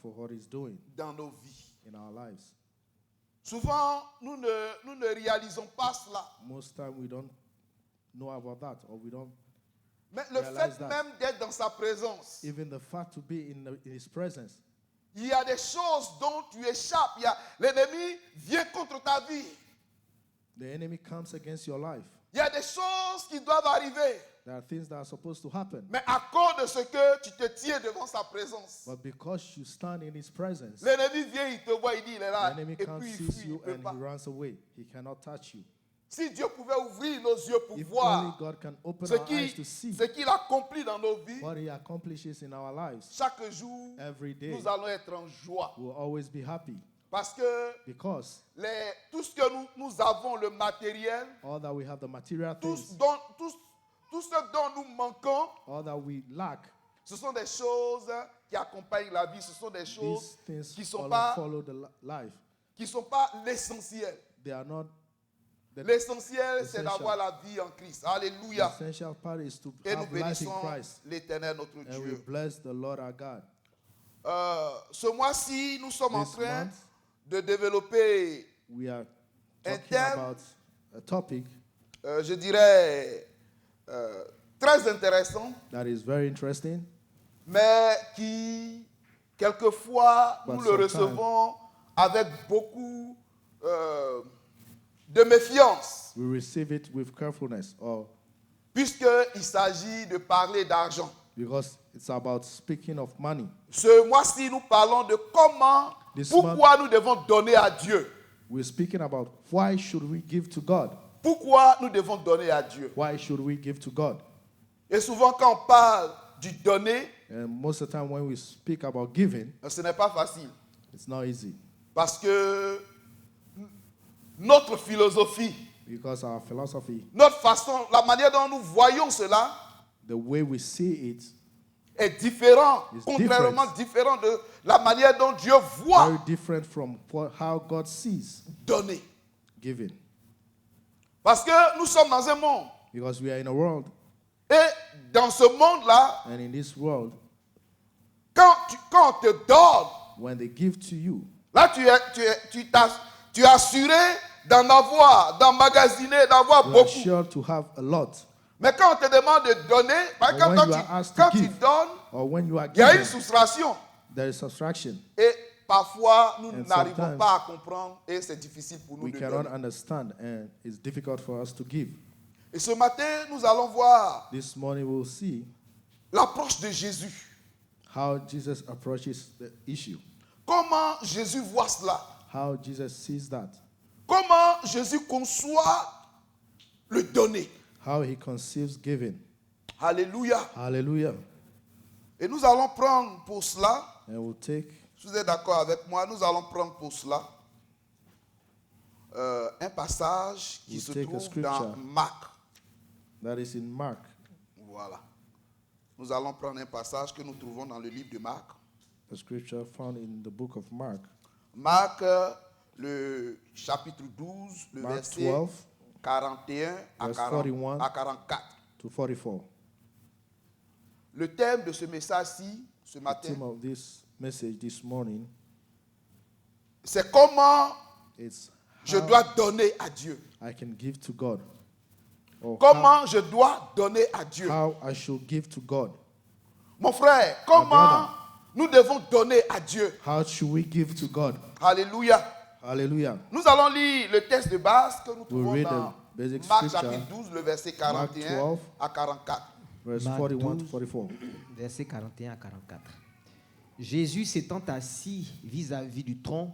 for what He's doing dans nos vies. in our lives. Souvent, nous ne réalisons pas cela. Most time we don't know about that, or we don't. Mais le Realize fait that. même d'être dans sa présence, Even the fact to be in His presence, il y a des choses dont tu échappes. L'ennemi vient contre ta vie. the enemy comes against your life. Il y a des choses qui doivent arriver. There are things that are supposed to happen. Mais à cause de ce que tu te tiens devant sa présence, But because you stand in His presence, l'ennemi vient, il te voit, il dit, il est the là. enemy Et comes, puis il sees fuit, il you, ne peut and pas. he runs away. He cannot touch you. Si Dieu pouvait ouvrir nos yeux pour If only voir God can open ce our eyes to see qu'il accomplit dans nos vies, what He accomplishes in our lives, chaque jour, every day, nous allons être en joie. we'll always be happy. Parce que Because tout ce que nous avons, le matériel, all that we have, the material tout things, ce dont nous manquons, all that we lack, ce sont des choses qui accompagnent la vie. Ce sont des choses these things qui sont all pas follow the life. qui sont pas l'essentiel. They are not the L'essentiel, c'est Essential. d'avoir la vie en Christ. The Alléluia. essential part is to Et nous have life in bénissons Christ. l'Éternel, notre And we Dieu. bless the Lord our God. Ce mois-ci, nous sommes en This train month, de développer, we are Un talking thème. about a topic je dirais, très intéressant, that is very interesting, mais qui, quelquefois, But nous le sometimes- recevons avec beaucoup de méfiance, we receive it with carefulness, or puisqu'il s'agit de parler d'argent. because it's about speaking of money. Ce mois-ci, nous parlons de pourquoi nous devons donner à Dieu. We're speaking about why should we give to God? Pourquoi nous devons donner à Dieu. Why should we give to God? Et souvent, quand on parle du donner, And most of the time when we speak about giving, ce n'est pas facile. it's not easy Parce que notre philosophie, because our philosophy, notre façon, la manière dont nous voyons cela the way we see it, est différent, It's contrairement différent de la manière dont Dieu voit very different from how God sees donner. giving. Parce que nous sommes dans un monde. Because we are in a world, Et dans ce monde-là, and in this world, quand on te donne, when they give to you, là tu es assuré d'emmagasiner, d'avoir you are beaucoup. sure to have a lot. Mais quand on te demande de donner, par But exemple, when you are asked to quand tu give, donnes, or when you are il y a une giving, soustraction. there is subtraction. Et parfois, nous And n'arrivons sometimes pas à comprendre et c'est difficile pour nous We de cannot donner. understand, and it's difficult for us to give. Et ce matin, nous allons voir This morning we'll see l'approche de Jésus. how Jesus approaches the issue, Comment Jésus voit cela. how Jesus sees that, Comment Jésus conçoit le donner. how he conceives giving. Alléluia. Hallelujah. Et nous allons prendre pour cela, And we'll take, si vous êtes d'accord avec moi, nous allons prendre pour cela un passage qui We'll se take a trouve scripture. dans Marc. that is in Mark, Voilà. Nous allons prendre un passage que nous trouvons dans le livre de Marc. a scripture found in the book of Mark, Marc, le chapitre 12, le Mark verset 12, 41 à verse 40 41. à 44. to 44. Le thème de ce message-ci, ce The matin, theme of this message this morning c'est comment is je how dois donner à Dieu. I can give to God, or Comment je dois donner à Dieu. how I should give to God. Mon frère, comment nous devons donner à Dieu. How should we give to God? Alléluia. Hallelujah. Nous allons lire le texte de base que nous trouvons read dans the basic Marc scripture, chapitre 12, le verset Mark 41 12, à 44. verse Mark 41 to 12. 44. Versets 41 à 44. Jésus s'étant assis vis-à-vis du tronc,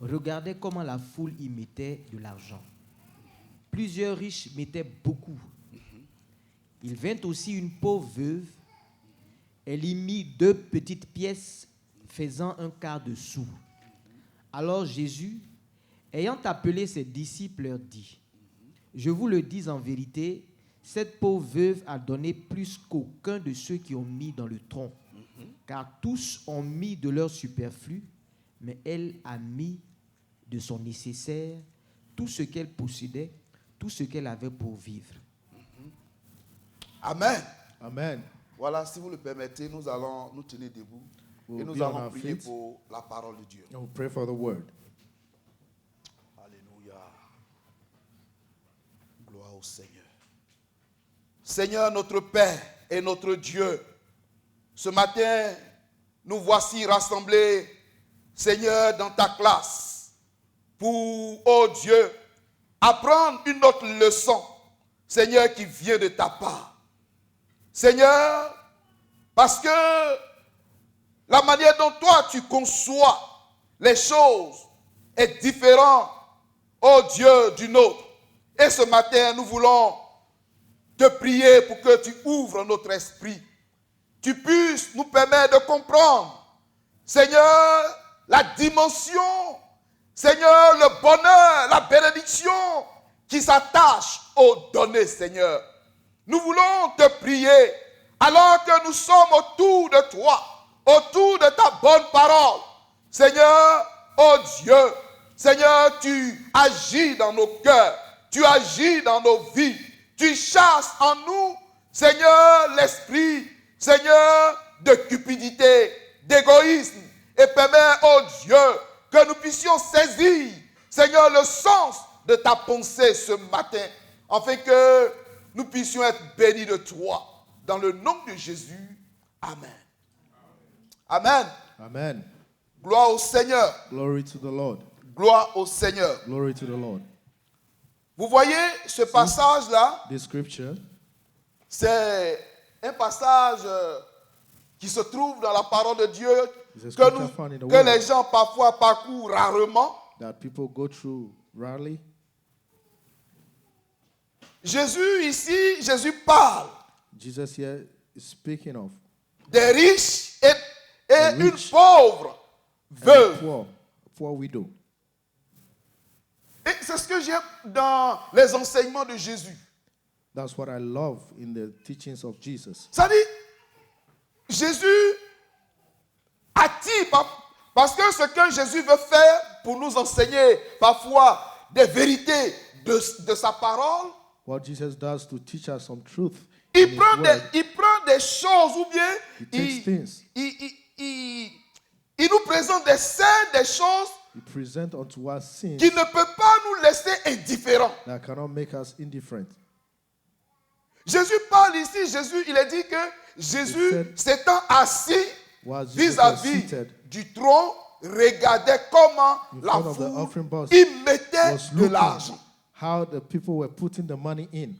regardait comment la foule y mettait de l'argent. Plusieurs riches mettaient beaucoup. Il vint aussi une pauvre veuve. Elle y mit 2 petites pièces faisant un quart de sou. Alors Jésus, ayant appelé ses disciples, leur dit, « Je vous le dis en vérité, cette pauvre veuve a donné plus qu'aucun de ceux qui ont mis dans le tronc, car tous ont mis de leur superflu, mais elle a mis de son nécessaire tout ce qu'elle possédait, tout ce qu'elle avait pour vivre. » Amen. Amen. Voilà, si vous le permettez, nous allons nous tenir debout. We'll Et nous be on allons our prier feet pour la parole de Dieu. and we'll pray for the word. Alléluia. Gloire au Seigneur. Seigneur notre Père et notre Dieu, ce matin, nous voici rassemblés, Seigneur, dans ta classe, pour, oh Dieu, apprendre une autre leçon, Seigneur, qui vient de ta part. Seigneur, parce que la manière dont toi tu conçois les choses est différente, oh Dieu, du nôtre. Et ce matin, nous voulons te prier pour que tu ouvres notre esprit. Tu puisses nous permettre de comprendre, Seigneur, la dimension, Seigneur, le bonheur, la bénédiction qui s'attache aux données, Seigneur. Nous voulons te prier alors que nous sommes autour de toi, autour de ta bonne parole. Seigneur, oh Dieu, Seigneur, tu agis dans nos cœurs, tu agis dans nos vies, tu chasses en nous, Seigneur, l'esprit, Seigneur, de cupidité, d'égoïsme, et permets, oh Dieu, que nous puissions saisir, Seigneur, le sens de ta pensée ce matin, afin que nous puissions être bénis de toi. Dans le nom de Jésus, Amen. Amen. Amen. Gloire au Seigneur. Glory to the Lord. Gloire au Seigneur. Glory to the Lord. Vous voyez ce passage-là, This scripture c'est un passage qui se trouve dans la parole de Dieu is a scripture found in the que word les gens parfois parcourent rarement. that people go through rarely. Jésus ici, Jésus parle Jesus here is speaking of des riches et The une rich pauvre and the veuve. poor widow. Et c'est ce que j'aime dans les enseignements de Jésus. That's what I love in the teachings of Jesus. Ça dit, Jésus attire, parce que ce que Jésus veut faire pour nous enseigner parfois des vérités de sa parole, What Jesus does to teach us some truth. il in his word, prend des choses ou bien He takes things. il nous présente des scènes, des choses He presents unto us sins qui ne peuvent pas nous laisser indifférents. that cannot make us indifferent. Jésus parle ici, Jésus, il a dit que Jésus, said, s'étant assis While Jesus was vis-à-vis seated du trône, regardait comment in la front of the foule offering box, y mettait was de looking l'argent. how the people were putting the money in.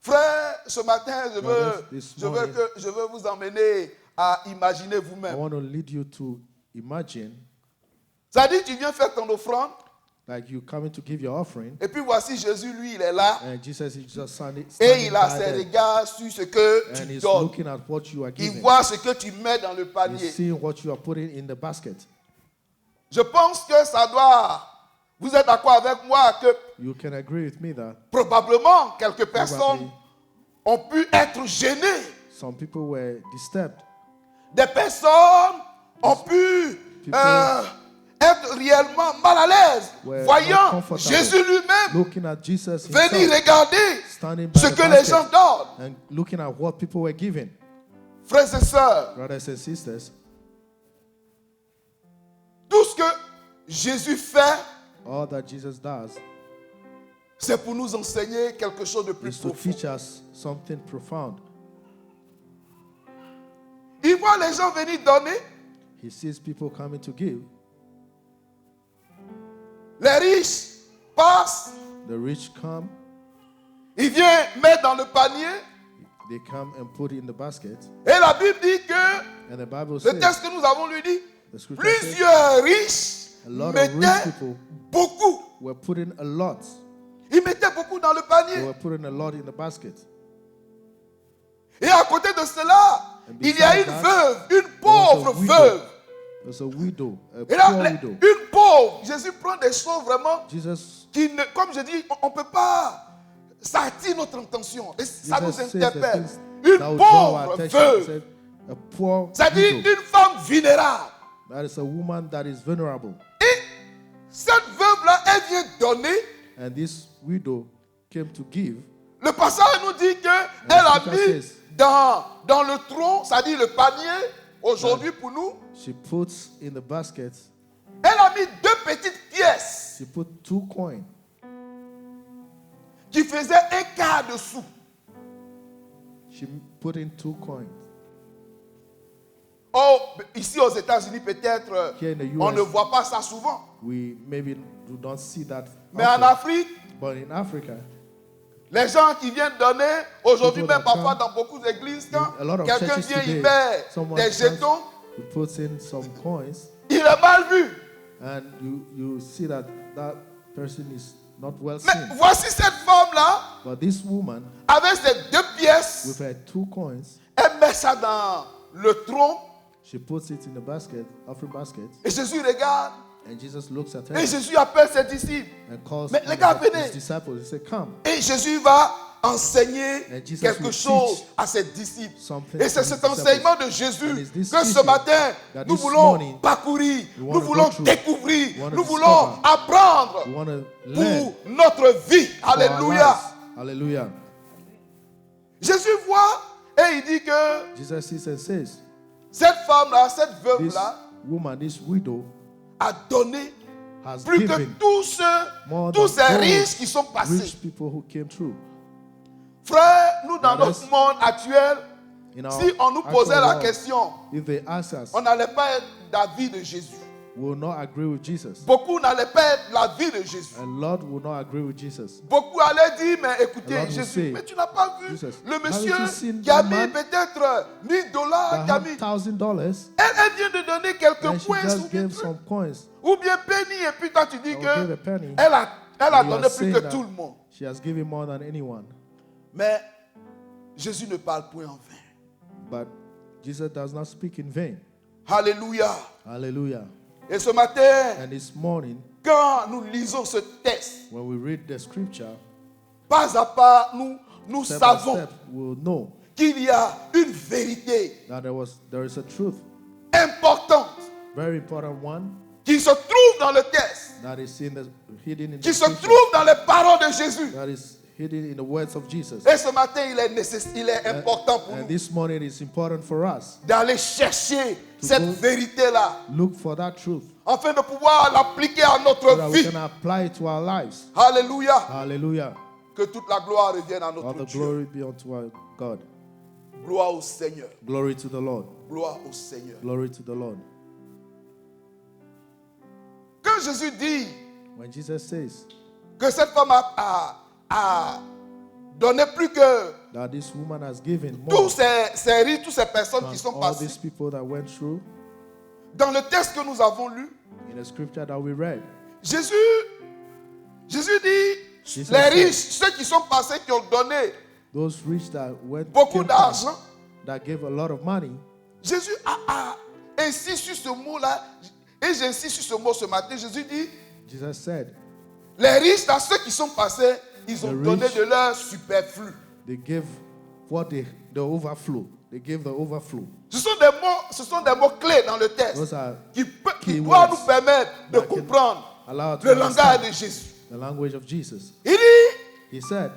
Frère, ce matin, Brothers, this morning, je veux vous emmener à imaginer I vous-même. want to lead you to imagine Ça dit, tu viens faire ton offrande, like you coming to give your offering, et puis voici Jésus, lui, il est là, and Jesus is just standing et il a by ses there, regards sur ce que and tu he's donnes. looking at what you are Il giving. voit ce que tu mets dans le He's panier. seeing what you are putting in the basket. Je pense que ça doit... Vous êtes d'accord avec moi que You can agree with me that probablement quelques personnes probably ont pu être gênées. some people were disturbed. Des personnes ont pu être réellement mal à l'aise, Were not voyant comfortable. Jésus lui-même Looking at Jesus venir himself, regarder standing by ce the que les gens basket, donnent. and looking at what people were giving. Frères et sœurs, Brothers and sisters, tout ce que Jésus fait, all that Jesus does c'est pour nous enseigner quelque chose de plus is to profond. teach us something profound. Il voit les gens venir donner, He sees people coming to give. les riches passent, The rich come, ils viennent mettre dans le panier, they come and put it in the basket. et la Bible dit que, And the Bible le says, texte que nous avons lu dit, the scripture says, plusieurs riches a lot of rich mettaient people beaucoup. were putting a lot. Ils mettaient beaucoup dans le They panier. were putting a lot in the basket. Et à côté de cela, And il y a beside une that, veuve, une was a pauvre widow. veuve. There's a widow, a Et là, poor widow. une pauvre. Jésus prend des choses vraiment Jesus, qui, comme je dis, on ne peut pas. Ça attire notre attention. Et ça nous Jesus says the interpelle. things Une that will draw our pauvre attention. He veuve. said, a poor C'est-à-dire widow. une femme vulnérable. That is a woman that is vulnerable. Et cette veuve-là, elle vient donner. And this widow came to give. Le passage nous dit qu'elle a scripture mis says- dans le tronc, c'est-à-dire le panier, aujourd'hui pour nous, She puts in the basket, elle a mis 2 petites pièces she put 2 coins qui faisaient 1/4 de sou. She put in 2 coins. Oh, ici aux États-Unis, peut-être, Here in the on ne US, voit pas ça souvent. we maybe do not see that Mais en often. Afrique, But in Africa, les gens qui viennent donner, aujourd'hui People même that parfois come, dans beaucoup d'églises, quand a lot of quelqu'un churches vient, il today, met someone des comes, jetons, he puts in some coins, il est mal vu. and you see that that person is not well Mais seen. voici cette femme-là, But this woman, avec ces 2 pièces, with her 2 coins, elle met ça dans le tronc, she puts it in the basket, offering basket, et Jésus regarde, and Jesus looks at her et Jésus appelle ses disciples. and calls Mais one les gars, of his venez. disciples. He said, "Come." Et Jésus va enseigner And Jesus quelque will chose teach à ses disciples. something Et c'est to cet his enseignement de And Jésus it's this que ce teaching matin, that nous this voulons morning parcourir, we wanna nous go voulons through, découvrir, we wanna nous voulons discover, apprendre We want to learn pour notre vie. for our Alléluia. lives. Hallelujah. Jésus voit et il dit que Jesus sees and says, cette femme-là, cette "This veuve-là, woman, this widow, a donné has plus que given tous more tous ces than riches those qui sont passés. rich people who came through." Frère, nous dans Brothers, notre monde actuel, In our si on nous actual posait la world, question, if they ask us, on n'allait pas être d'avis de Jésus. we will not agree with Jesus. Beaucoup n'allaient pas être l'avis de Jésus. A lot will not agree with Jesus. Beaucoup allaient dire, mais A écoutez, lot will Jésus, say, mais tu n'as pas vu Jesus, le haven't monsieur you seen qui a that mis man peut-être $1000, qui a mis... $1,000, Elle vient de donner quelques and she points just gave some coins. ou bien penny, et puis toi tu dis Or gave a que penny. elle a You are donné plus saying que that tout le monde. She has given more than anyone. Mais Jésus ne parle point en vain. But Jesus does not speak in vain. Alléluia. Hallelujah. Et ce matin, And this morning, quand nous lisons ce texte, when we read the scripture, pas à pas, nous step by savons step, we'll know qu'il y a une vérité that there is a truth, importante very important one, qui se trouve dans le texte, that is hidden in the qui se scripture, trouve dans les paroles de Jésus. that is hidden in the words of Jesus. Et ce matin, il est important pour And nous this morning it's important for us d'aller chercher cette go- vérité-là, look for that truth afin de pouvoir l'appliquer à so notre that we vie. can apply it to our lives. Alléluia. Hallelujah. Que toute la gloire revienne à All notre the Dieu. glory be unto our God. Gloire au Seigneur. Glory to the Lord. Gloire au Seigneur. Glory to the Lord. Quand Jésus dit When Jesus says que cette femme a donné plus que that this woman has given more tous ces riches, toutes ces personnes than qui sont all passées, these people that went through, dans le texte que nous avons lu, in the scripture that we read, Jésus dit, Jesus les said, riches, ceux qui sont passés, qui ont donné those rich that went beaucoup came past, d'argent, that gave a lot of money, Jésus a insisté sur ce mot-là, et j'insiste sur ce mot ce matin. Jésus dit, Jesus said, les riches, là, ceux qui sont passés, ils ont The donné rich- de leur superflu. they gave the overflow. They gave the overflow. Ce sont des mots clés dans le texte Those are qui key doivent words nous permettre de that can comprendre allow us to le langage de understand Jésus. the language of Jesus. Il dit, He said,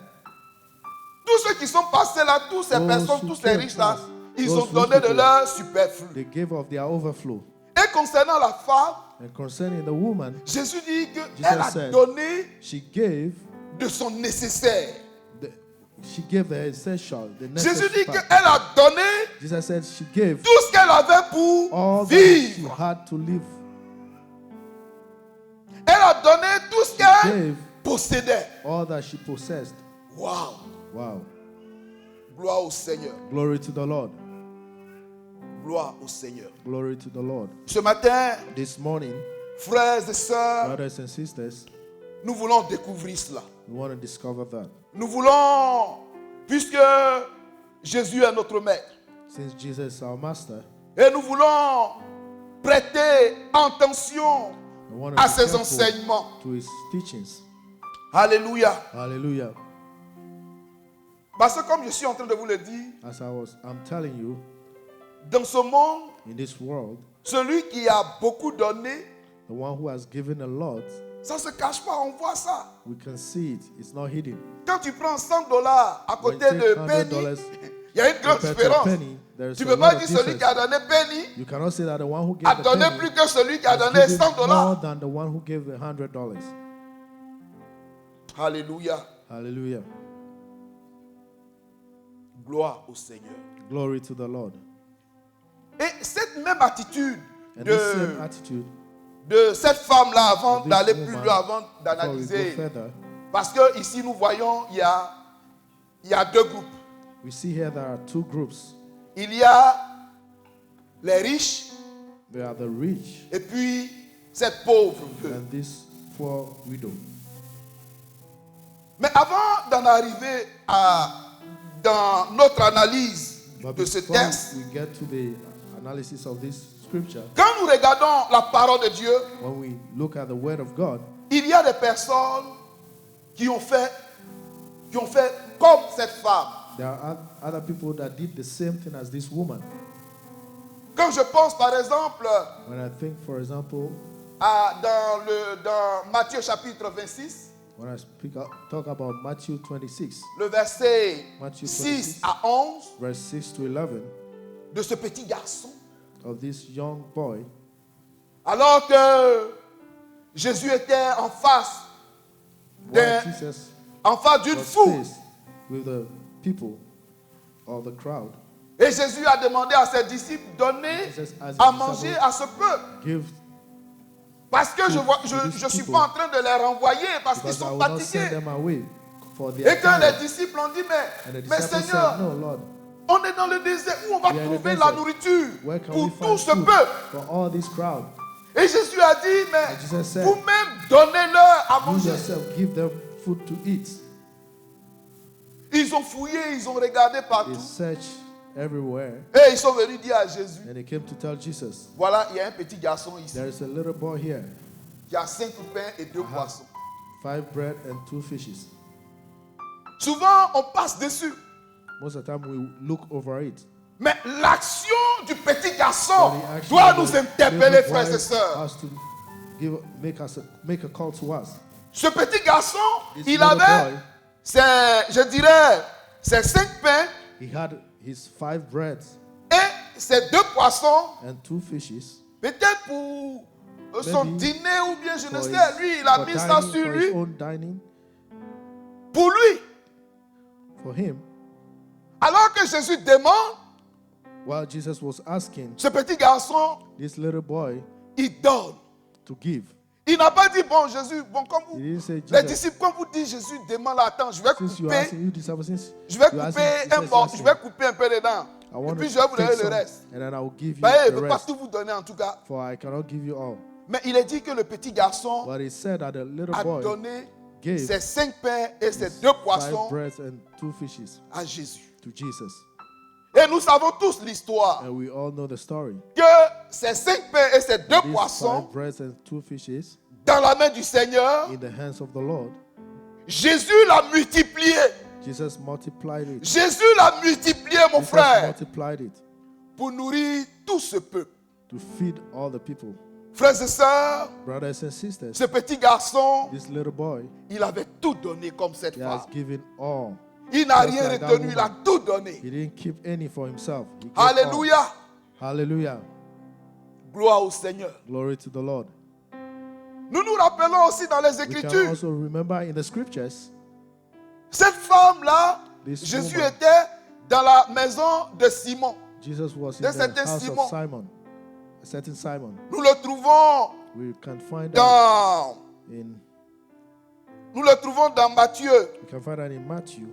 tous ceux qui sont passés là, tous ces Those personnes, who tous ces came riches là, past, ils those ont rich donné de people, leur superflu. they gave of their overflow. Et concernant la femme, And concerning the woman, Jésus dit qu'elle a said, donné she gave de son nécessaire. she gave the essential, the Jésus necessary dit part. qu'elle a donné Jesus said she gave tout ce qu'elle avait pour all that she vivre. had to live. Elle a donné tout ce qu'elle Gave possédait. all that she possessed. Waouh! Wow. Gloire au Seigneur. Glory to the Lord. Gloire au Seigneur. Glory to the Lord. Ce matin, This morning, frères et sœurs, brothers and sisters, nous voulons découvrir cela. we want to discover that. Nous voulons, puisque Jésus est notre maître, Since Jesus is our master, et nous voulons prêter attention we want à to be ses careful enseignements. to his teachings. Alléluia. Hallelujah. Parce que comme je suis en train de vous le dire, I'm telling you, dans ce monde, in this world, celui qui a beaucoup donné, the one who has given a lot, ça ne se cache pas, on voit ça. we can see it. It's not hidden. Quand tu prends $100 à When côté you de take Penny, $100 Il y a une grande compared to a différence. penny, there is Tu a ne peux pas lot dire of celui qui a difference. donné penny You cannot say that the one who a gave the donné penny plus que celui qui a has donné given 100 more dollars. than the one who gave the $100. Alléluia. Hallelujah. Gloire au Seigneur. Glory to the Lord. Et cette même attitude And this same attitude, de cette femme-là, avant This d'aller plus woman, loin, avant before we go d'analyser, further, parce que ici nous voyons, il y a deux groupes. we see here there are two groups. Il y a les riches There are the rich et puis cette pauvre. and this poor widow. Mais avant d'en arriver dans notre analyse But de ce before texte, we get to the analysis of this scripture, quand nous regardons la parole de Dieu, when we look at the word of God, il y a des personnes qui ont fait comme cette femme. there are other people that did the same thing as this woman. Quand je pense par exemple When I think, for example, dans Matthieu chapitre 26, when I talk about Matthew 26, le verset Matthieu 6 26, à 11 verse 6 to 11, de ce petit garçon, of this young boy, alors que Jésus était en face while Jesus d'une was foule. faced with the people or the crowd, Et Jésus a demandé à ses disciples, donnez Jesus asked à his manger disciples, à ce peuple. give, Parce que je these ne suis people, pas en train de les renvoyer parce qu'ils because I sont will not send fatigués. them away for Et their que les time. disciples ont dit, And the mais disciples Seigneur, said, no, Lord, on est dans le désert où on va We are in the trouver la desert. nourriture where can pour we tout find ce food peuple. for all this crowd? Et Jésus a dit, mais And Jesus said, vous-même donnez-leur à you manger. yourself give them food to eat. Ils ont fouillé, ils ont regardé They partout. searched everywhere, Et ils sont venus dire à Jésus, and they came to tell Jesus, voilà, il y a un petit garçon ici there is a little boy here, qui a 5 pains et 2 poissons. 5 bread and 2 fishes. Souvent, on passe dessus. Most of the time we look over it. Mais l'action du petit But garçon the action doit of nous the interpeller, little frères boy et sœurs. has to make a call to us. Ce petit garçon, This il little avait, boy, je dirais, ses 5 pains he had his 5 breads et ses 2 poissons, and 2 fishes. peut-être pour son Maybe dîner ou bien je ne for sais. Lui, il a for mis ça dining, sur for lui. his own dining, Pour lui. for him. Alors que Jésus demande, While Jesus was asking ce petit garçon, this little boy il donne. to give, Il n'a pas dit, bon Jésus, bon comme vous, he didn't say, les Jesus, disciples, quand vous dites Jésus demande, attends, je vais since you're couper, asking, you disciples, since je vais you're couper asking, un Jesus, bon, you're je vais asking, couper un peu dedans. I Et want puis to je vais vous take donner le some, reste. and then I will give you Ben, il ne the peut pas rest, tout vous donner en tout cas. for I cannot give you all. Mais il est dit que le petit garçon But he said that the little a boy donné gave ses 5 pains et ses 2 5 poissons breads and 2 fishes à Jésus. to Jesus. Et nous savons tous l'histoire. And we all know the story. Que ces 5 pains et ces 2 These poissons 5 breads and 2 fishes dans la main du Seigneur, in the hands of the Lord, Jésus l'a multiplié. Jesus multiplied it. Jésus l'a multiplié, mon Jesus frère, multiplied it pour nourrir tout ce peuple. to feed all the people. Frères et sœurs, Brothers and sisters, ce petit garçon, this little boy, il avait tout donné comme cette he has femme. given all. Il n'a Just rien like that retenu, il a woman. tout donné. He didn't keep any for himself. He gave all. Alléluia. Hallelujah. Gloire au Seigneur. Glory to the Lord. Nous nous rappelons aussi dans les We can Écritures, also remember in the scriptures, cette femme-là, This Jésus woman. était dans la maison de Simon. Jesus was in De the certain house Simon. of Simon. A certain Simon. Nous le trouvons We can find that dans, in nous le trouvons dans Matthieu. we can find that in Matthew.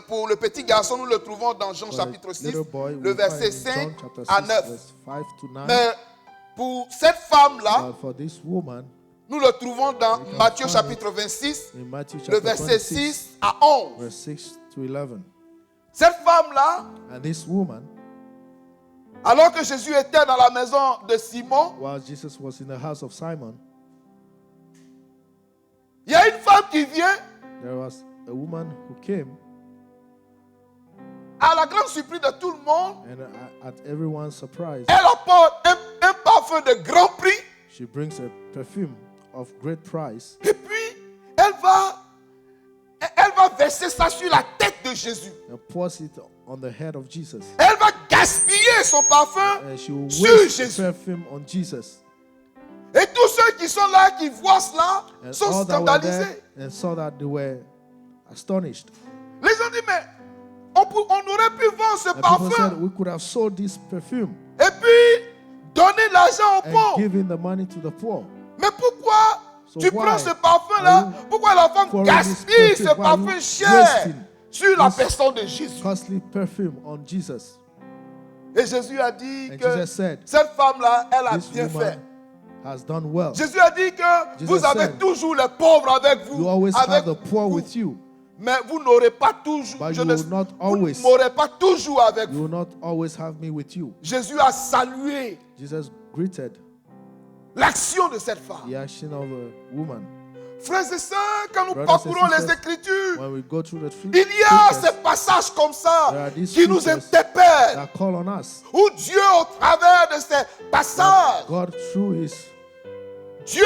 Pour le petit garçon, nous le trouvons dans Jean For chapitre the 6, little boy, le we verset find in 5 John chapter 6, à 9. verse 5 to 9. Mais pour cette femme-là, But for this woman, nous le trouvons dans We can Matthieu find chapitre 26, in Matthew le chapter verset 26, 6 à 11. verse 6 to 11. Cette femme-là, And this woman, alors que Jésus était dans la maison de Simon, while Jesus was in the house of Simon, il y a une femme qui vient, there was a woman who came, à la grande surprise de tout le monde, and at everyone's surprise, elle apporte un parfum de grand prix, she brings a perfume of great price, et puis elle va verser ça sur la tête de Jésus. and pours it on the head of Jesus. Elle va gaspiller son parfum And she will sur waste the Jésus. perfume on Jesus. Et tous ceux qui sont là, qui voient cela, And sont all that were there scandalisés. and saw that they were astonished. Les gens disent, mais on aurait pu vendre ce And people said, parfum we could have sold this perfume et puis donner l'argent aux and pauvres. given the money to the poor. Mais pourquoi So tu why prends ce parfum-là? are you Pourquoi la femme pouring gaspille this ce perfume? Why are you parfum cher wasting sur la this personne de Jésus? Costly perfume on Jesus. Et Jésus a dit And que Jesus said, cette femme-là, elle a this bien fait. woman has done well. Jésus a dit que Jesus vous avez said, toujours les pauvres avec vous. You always avec have the poor vous. with you. Mais vous n'aurez pas toujours, But je you ne- will not vous always- n'aurez pas toujours avec You vous. will not always have me with you. Jésus a salué Jesus greeted l'action de cette femme. the action of a woman. Frères et sœurs, quand nous Brothers and parcourons les sisters, Écritures, When we go through the il y a scriptures ces passages comme There ça are these qui nous scriptures interpellent. that call on us, Où Dieu, au travers de ces passages, God through His, Dieu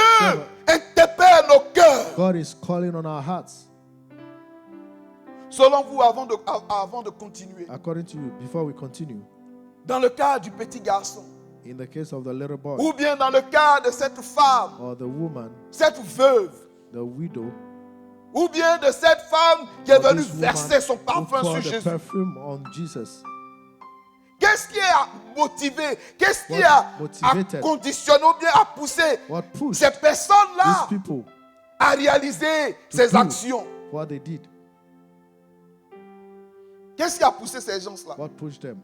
interpelle nos cœurs. God is calling on our hearts. Selon vous, avant de continuer, According to you, before we continue, dans le cas du petit garçon, in the case of the little boy ou bien dans le cas de cette femme, or the woman, cette veuve, the widow, ou bien de cette femme qui est or venue this woman verser son who parfum sur poured the Jésus, perfume on Jesus, qu'est-ce qui a motivé, qu'est-ce qui What a motivated? conditionné ou bien a poussé what pushed ces personnes-là these people à réaliser ces do actions? what they did? Qu'est-ce qui a poussé ces gens-là? What pushed them?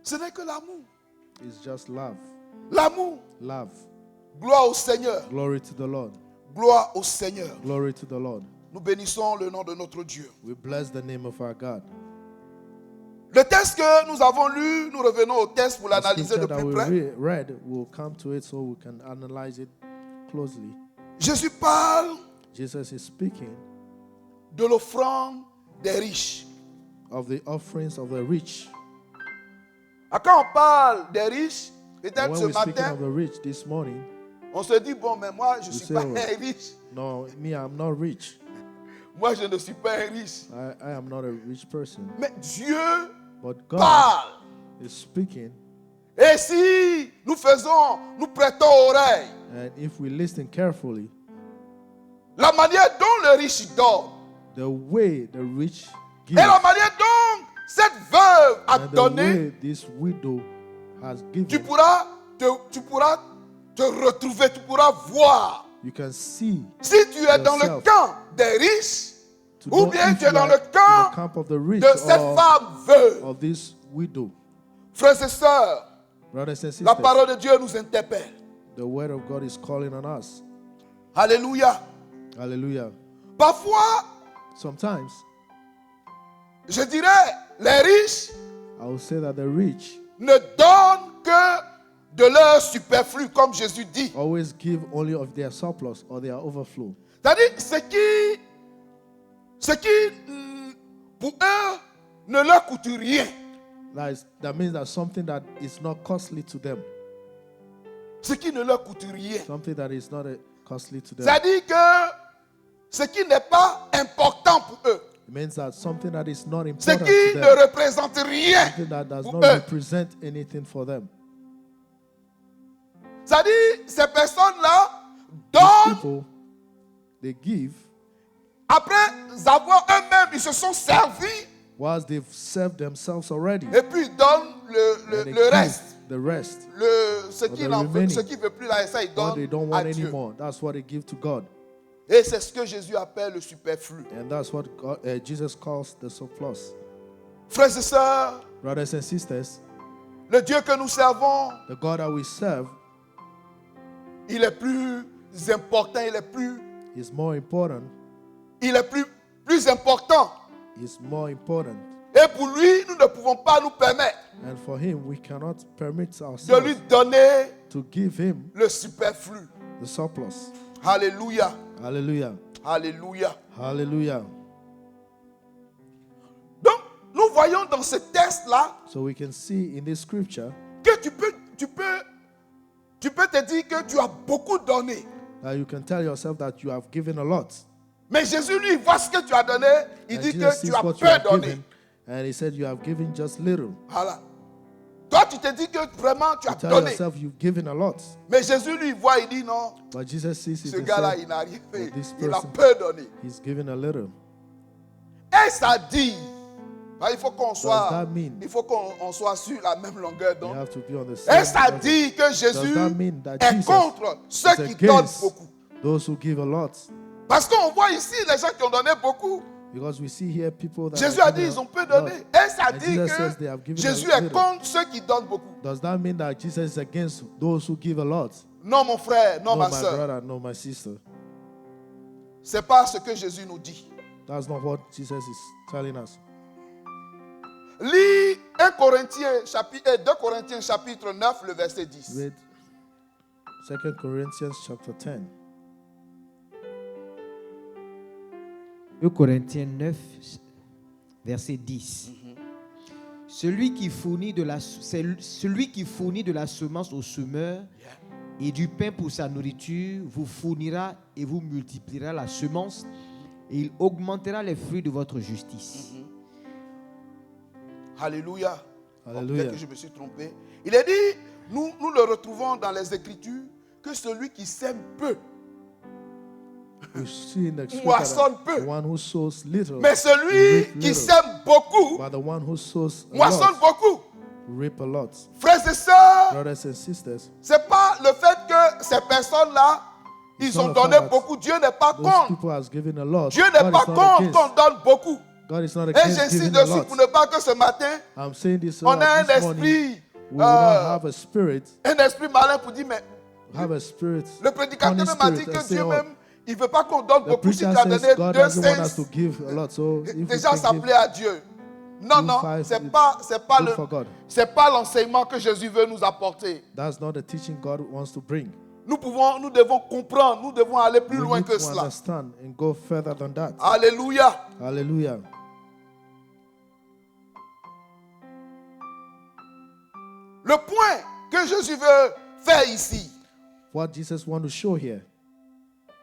Ce n'est que l'amour. It's just love. L'amour. Love. Gloire au Seigneur. Glory to the Lord. Gloire au Seigneur. Glory to the Lord. Nous bénissons le nom de notre Dieu. We bless the name of our God. Le texte que nous avons lu, nous revenons au texte pour The l'analyser de scripture that plus we près. read, we'll come to it so we can analyze it closely. Jésus parle Jesus is speaking de l'offrande des riches. of the offerings of the rich. Quand on parle des riches, And peut-être when ce we're speaking matin, of the rich this morning, on se dit, bon, mais moi, je ne suis say, pas oh, un riche. no, me, I'm not rich. Moi, je ne suis pas un riche. I am not a rich person. Mais Dieu But God parle. is speaking, Et si nous prêtons oreille, and if we listen carefully, la manière dont le riche donne, the way the rich et give, la manière dont cette veuve a and the donné, way this widow has tu given, pourras te retrouver, tu pourras voir. you can see Si tu es dans le yourself camp des riches, to ou know bien if tu es you dans are le in the camp camp of the rich de cette or femme veuve. of this widow. Frères et sœurs, Brothers and la sisters, parole de Dieu nous interpelle. the word of God is calling on us. Alléluia. Hallelujah. Parfois, Sometimes je dirais, les riches I will say that the rich ne donnent que de leur superflu, comme Jésus dit. always give only of their surplus or their overflow. C'est-à-dire, ce qui pour eux, ne leur coûte rien. That means that something that is not costly to them, Ce qui ne leur coûte rien. something that is not costly to them. C'est-à-dire que ce qui n'est pas important pour eux, It means that something that is not ce important qui to ne them, représente rien something that does pour not eux. represent anything for them. C'est-à-dire, ces personnes-là These donnent, people, they give après avoir eux-mêmes, ils se sont servis, whilst they've served themselves already. et puis ils donnent And they le give reste. the rest, Ce the qui n'en veut, remaining. ce qui veut plus là, ça ils what they donnent don't à want Dieu. anymore. That's what they give to God. Et c'est ce que Jésus appelle le superflu. And that's what Jesus calls the surplus. Frères et sœurs, Brothers and sisters, le Dieu que nous servons, the God that we serve il est plus important, is more important. il est plus important. Is more important. Et pour lui, nous ne pouvons pas nous permettre And for him, we cannot permit de lui ourselves donner to give him le superflu. the surplus. Alléluia. Hallelujah. Alléluia. Hallelujah. Donc, nous voyons dans ce texte-là So we can see in this scripture que tu peux te dire que tu as beaucoup donné. that you can tell yourself that you have given a lot. Mais Jésus, lui, voit ce que tu as donné. Il And dit Jesus que sees tu as what you peu have donné. given, and he said you have given just little. Voilà. Toi, tu te dis que vraiment tu as You tell donné. yourself you've given a lot. Mais Jésus, lui, voit, il dit non. But Jesus sees it Ce and gars-là, said, il n'a rien fait. this Il a person- peu donné. he's given a little. Et ça dit, il faut qu'on soit, that mean- il faut qu'on soit sur la même longueur You d'onde. have to be on the Et same ça level. dit que Jésus that mean that est Jesus contre ceux is qui donnent against beaucoup. those who give a lot? Parce qu'on voit ici les gens qui ont donné beaucoup. Because we see here people that Jésus are a dit giving ils ont peu a donné. lot. Et ça And dit Jesus says they have que given Jésus a est little. contre ceux qui donnent beaucoup. Does that mean that Jesus is against those who give a lot? Non, mon frère, non, No, ma my soeur. brother, no, my sister. C'est pas ce que Jésus nous dit. That's not what Jesus is telling us. Lis 2 Corinthiens chapitre 9, le verset 10. Read 2 Corinthians chapter 10. 2 Corinthiens 9, verset 10. Celui qui fournit de la semence au semeur et du pain pour sa nourriture vous fournira et vous multipliera la semence et il augmentera les fruits de votre justice. Alléluia. Alléluia. Peut-être que je me suis trompé. Il est dit, nous le retrouvons dans les Écritures, que celui qui sème peu We see in the scripture moissonne that peu. the one who sows little, Mais celui reap qui little. sème beaucoup But the one who sows a moissonne lot, beaucoup. reap a lot. Frères et sœurs, Brothers and sisters, c'est pas le fait que ces personnes-là, ils It's ont not donné the fact beaucoup. Dieu n'est pas those contre. people has given a lot. Dieu n'est God pas is not contre against. qu'on donne beaucoup. God is not Et against j'insiste giving a dessus lot. pour ne pas que ce matin, I'm saying this so on a that un this morning esprit, we will not have a spirit, malin pour dire, mais have a spirit, le prédicateur funny même a dit spirit, que and say, Dieu oh, même, il ne veut pas qu'on donne the beaucoup. Si tu preacher as donné says God 2 doesn't want us cents, to give a lot. So if we déjà can ça give, plaît à Dieu. Non, give non, five, c'est it's pas good for God. l'enseignement que Jésus veut nous apporter. That's not the teaching God wants to bring. Nous devons comprendre, nous devons aller plus We loin need que to cela. understand and go further than that. Alléluia. Hallelujah. Le point que Jésus veut faire ici, What Jesus wants to show here,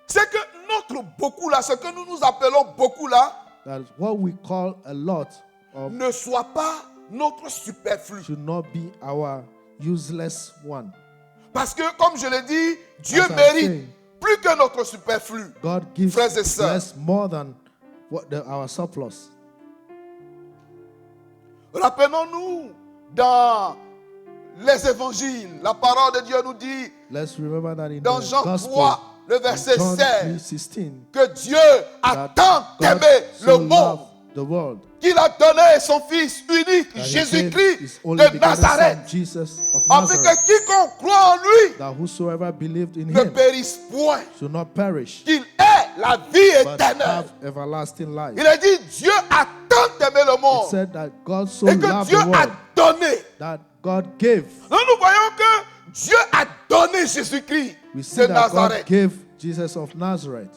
c'est que notre beaucoup là, ce que nous nous appelons beaucoup là, that what we call a lot of ne soit pas notre superflu. should not be our useless one. Parce que, comme je l'ai dit, Dieu As I mérite say, plus que notre superflu. God gives Frères et sœurs. less more than our surplus. Rappelons-nous, dans les évangiles, la parole de Dieu nous dit, Let's remember that in dans the Jean Gospel, 3, le in verset John 16, 3:16, que Dieu a that tant God aimé le so monde loved the world qu'il a donné son Fils unique, that he gave Jésus-Christ his only de begotten Nazareth, Son, Jesus of afin que Nazareth, quiconque croit en lui that whosoever believed in ne him périsse point, should not perish, qu'il ait la vie but éternelle. have everlasting life. Il a dit, Dieu a tant aimé le It monde said that God so et que loved Dieu the a world donné. that God gave. Donc nous voyons que Dieu a donné Jésus-Christ We see de that God Nazareth. gave Jesus of Nazareth.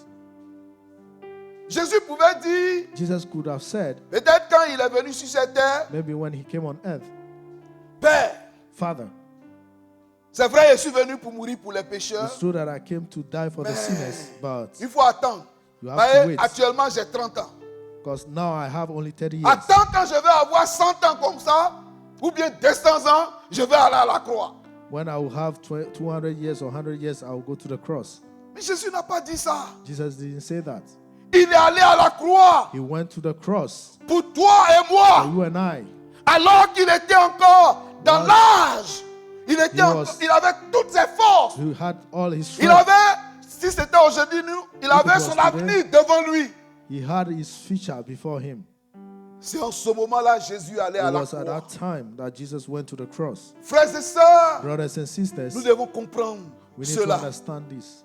Jésus pouvait dire, Jesus could have said, peut-être quand il est venu sur cette terre, maybe when he came on earth, Père, Father, c'est vrai, je suis venu pour mourir pour les pécheurs. it's true that I came to die for the sinners, but Il faut attendre. you have Voyez, to wait, actuellement, j'ai 30 ans. because now I have only 30 years. Attends quand je vais avoir 100 ans comme ça, ou bien 200 ans, je vais aller à la croix. When I will have 200 years or 100 years, I will go to the cross. Mais Jésus n'a pas dit ça. Jesus didn't say that. Il est allé à la croix He went to the cross pour toi et for moi, you and I. alors qu'il était encore dans Yes. l'âge. Il was- avait toutes ses forces. He had all his Il strength. avait, si c'était aujourd'hui, il avait was son today. avenir devant lui. He had his future before him. C'est en ce moment-là Jésus allait à It la was at croix. that time that Jesus went to the cross. Frères et sœurs, Brothers and sisters, nous devons comprendre we need to cela. understand this.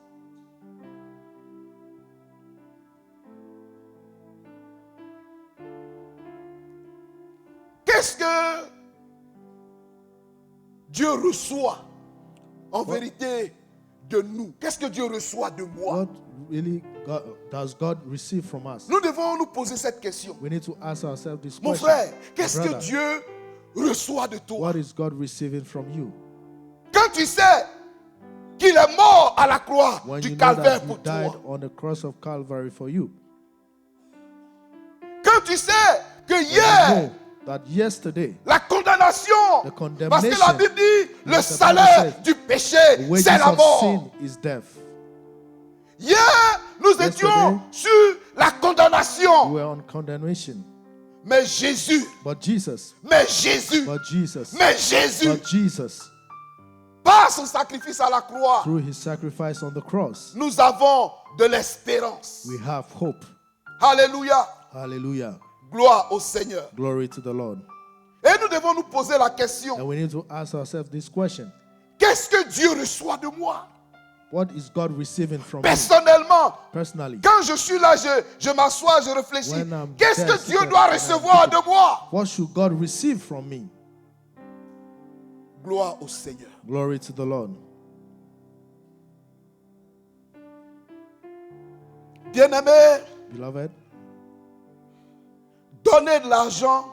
Qu'est-ce que Dieu reçoit en vérité de nous? Qu'est-ce que Dieu reçoit de moi? What really does God receive from us? Nous devons nous poser cette question. We need to ask ourselves this Mon question. frère, qu'est-ce que Brother, Dieu reçoit de toi? what is God receiving from you? Quand tu sais qu'il est mort à la croix When du you know calvaire that He pour died toi, on the cross of Calvary for you, tu sais que And you hier, know that yesterday, la condamnation, the parce que la condemnation, Bible dit, le Bible salaire says, du péché, the wages c'est la of mort. sin is death. Hier, nous étions sur la We condamnation. were on condemnation. Mais Jésus, But Jesus, mais Jésus, but Jesus, mais Jésus, but Jesus, par son sacrifice à la croix, through his sacrifice on the cross, nous avons de l'espérance. we have hope. Alléluia. Hallelujah. Gloire au Seigneur. Glory to the Lord. Et nous devons nous poser la question, And we need to ask ourselves this question. qu'est-ce que Dieu reçoit de moi? What is God receiving from me Personnellement, personally? quand je suis là, je m'assois, je réfléchis. When I'm Qu'est-ce there, que Dieu seated, doit and I'm recevoir thinking, de moi? What should God receive from me? Gloire au Seigneur. Glory to the Lord. Bien-aimé, Beloved, donner de l'argent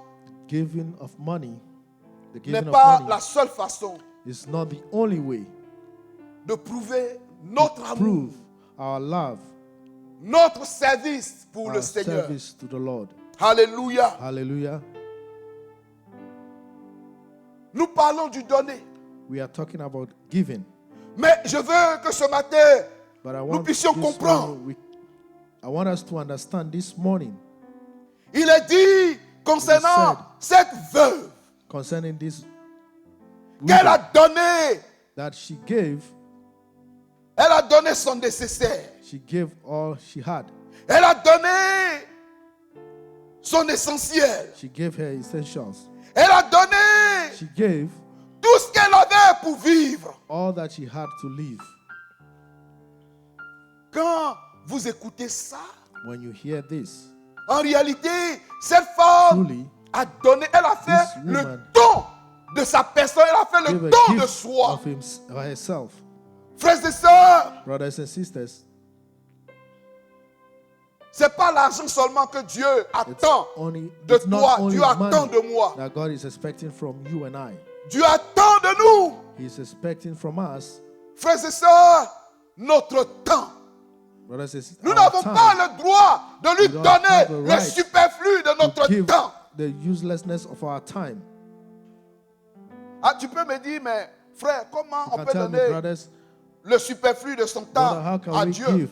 giving of money, the n'est giving of pas money la seule façon is not the only way de prouver notre to amour, prove our love, notre service pour our le Seigneur. service to the Lord. Alléluia. Hallelujah. Nous parlons du donner. We are talking about giving. Mais je veux que ce matin, But I nous want, puissions this comprendre. morning, I want us to understand this morning Il est dit concernant cette veuve concerning this qu'elle widow, a donné, that she gave son nécessaire. She gave all she had. Elle a donné son essentiel. She gave her essentials. Elle a donné She gave tout ce qu'elle avait pour vivre. all that she had to live. Quand vous écoutez ça, When you hear this, en réalité, cette femme truly, a donné, elle a fait this le woman don de sa personne, elle a fait gave le a don de gift soi. of herself. Frères et sœurs, Brothers and sisters, c'est pas l'argent seulement que Dieu attend de it's not toi, only Dieu attend money de moi. that God is expecting from you and I. Dieu attend de nous, He is expecting from us, frères et sœurs, notre temps. brothers and sisters, Nous our n'avons time pas le droit de lui We don't donner have the le right superflu de to notre give temps. the uselessness of our time. Ah, tu peux me dire, mais frère, comment You on can peut tell me, donner brothers, le superflu de son brother, temps how can à we Dieu? give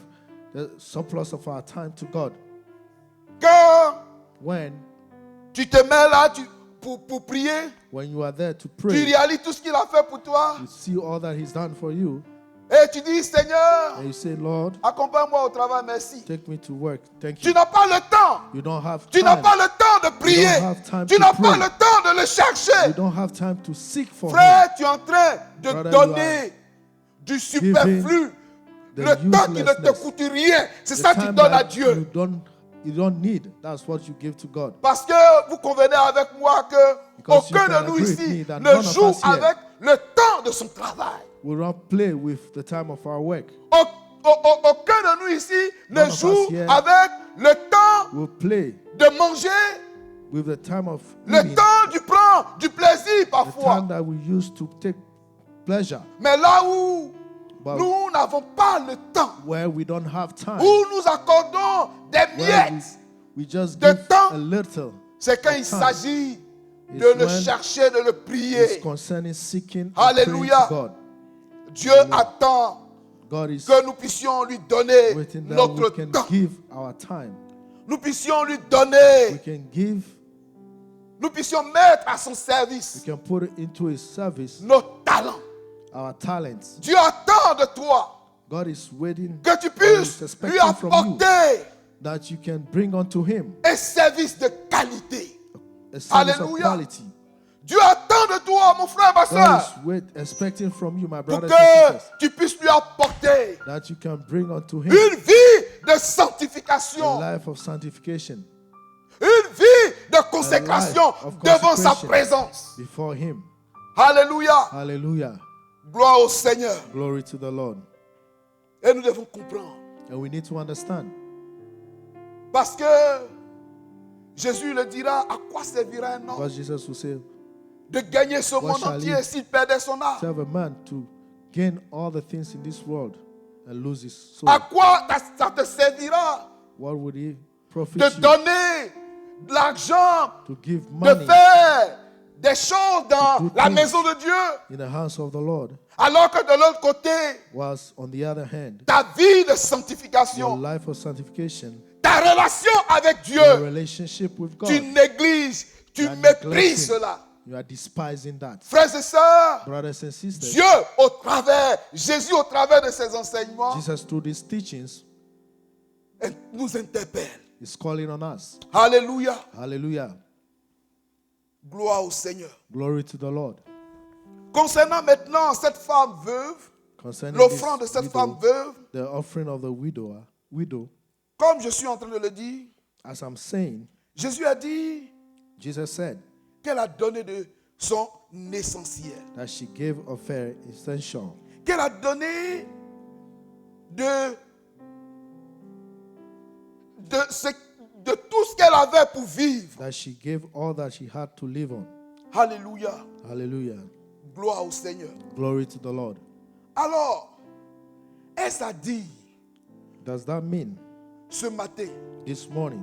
the surplus of our time to God Quand when tu te mets là pour prier, you are there to tu pray, réalises tout ce qu'il a fait pour toi you see all that He's done for you, et tu dis, Seigneur, and you say, Lord, accompagne-moi au travail, merci. take me to work. Thank Tu you. n'as pas le temps. You don't have Tu n'as time. pas le temps de prier. have time Tu to n'as pas pray. le temps de le chercher. You don't have time to seek for Him. Frère, tu es en train de Brother, donner du superflu. the Le temps qui ne te uselessness. coûte rien. C'est The ça que tu time donnes à that Dieu. you don't need. That's what you give to God. Parce que vous convenez avec moi que Because you aucun can de nous agree with ici me that ne none of joue us here avec le temps de son travail. We don't play with the time of our work. Aucun de nous ici ne None of us joue here avec le temps We play de manger, with the time of le eating, temps du prend du plaisir the parfois. time that we use to take pleasure, Mais là où but nous n'avons pas le temps, where we don't have time, où nous accordons des where miettes, we just de give temps, a little, c'est quand of il time. s'agit It's de le when chercher, de le it's prier. concerning seeking and praying Alléluia. to God. Dieu attend God is que nous puissions lui donner waiting that notre we can temps. give our time. Nous puissions lui donner, We can give, nous puissions mettre à son we service can put it into His service, nos talents. our talents. Dieu attend de toi God is waiting que tu God puisses is lui expecting from you apporter that you can bring unto Him un service de qualité. a service Alléluia. of quality. Dieu attend de toi, mon frère, ma God soeur, is expecting from you, my pour brothers and sisters, que tu puisses lui apporter that you can bring unto Him une vie de a sanctification, life of sanctification une vie de consécration of devant sa consecration. présence. before Him. Alléluia. Hallelujah. Gloire au Seigneur. Glory to the Lord. Et nous devons comprendre. And we need to understand. Parce que Jésus le dira, à quoi servira un homme Because Jesus will say, de gagner ce monde shall entier he s'il perdait son âme? serve a man to gain all the things in this world and lose his soul. À quoi ça te servira What would he profit de you donner de l'argent, to give de money faire des choses dans do la things. maison de Dieu. in the house of the Lord, Alors que de l'autre côté, whilst on the other hand, ta vie de your sanctification, life of sanctification, ta relation avec your Dieu, relationship with tu God, négliges, tu you are méprises neglecting, cela. you are despising that. Frères et sœurs, Brothers and sisters, Dieu au travers, Jésus au travers de ses enseignements, Jesus through these teachings nous interpelle. is calling on us. Alléluia. Hallelujah. Gloire au Seigneur. Glory to the Lord. Concernant maintenant cette femme veuve, Concerning l'offrande de this cette widow, femme veuve, the offering of the widow, comme je suis en train de le dire, as I'm saying, Jésus a dit Jesus said qu'elle a donné de son essentiel, that she gave of her essential, qu'elle a donné de tout ce qu'elle avait pour vivre. that she gave all that she had to live on. Alléluia. Hallelujah. Gloire au Seigneur. Glory to the Lord. Alors, est-ce à dire Does that mean ce matin this morning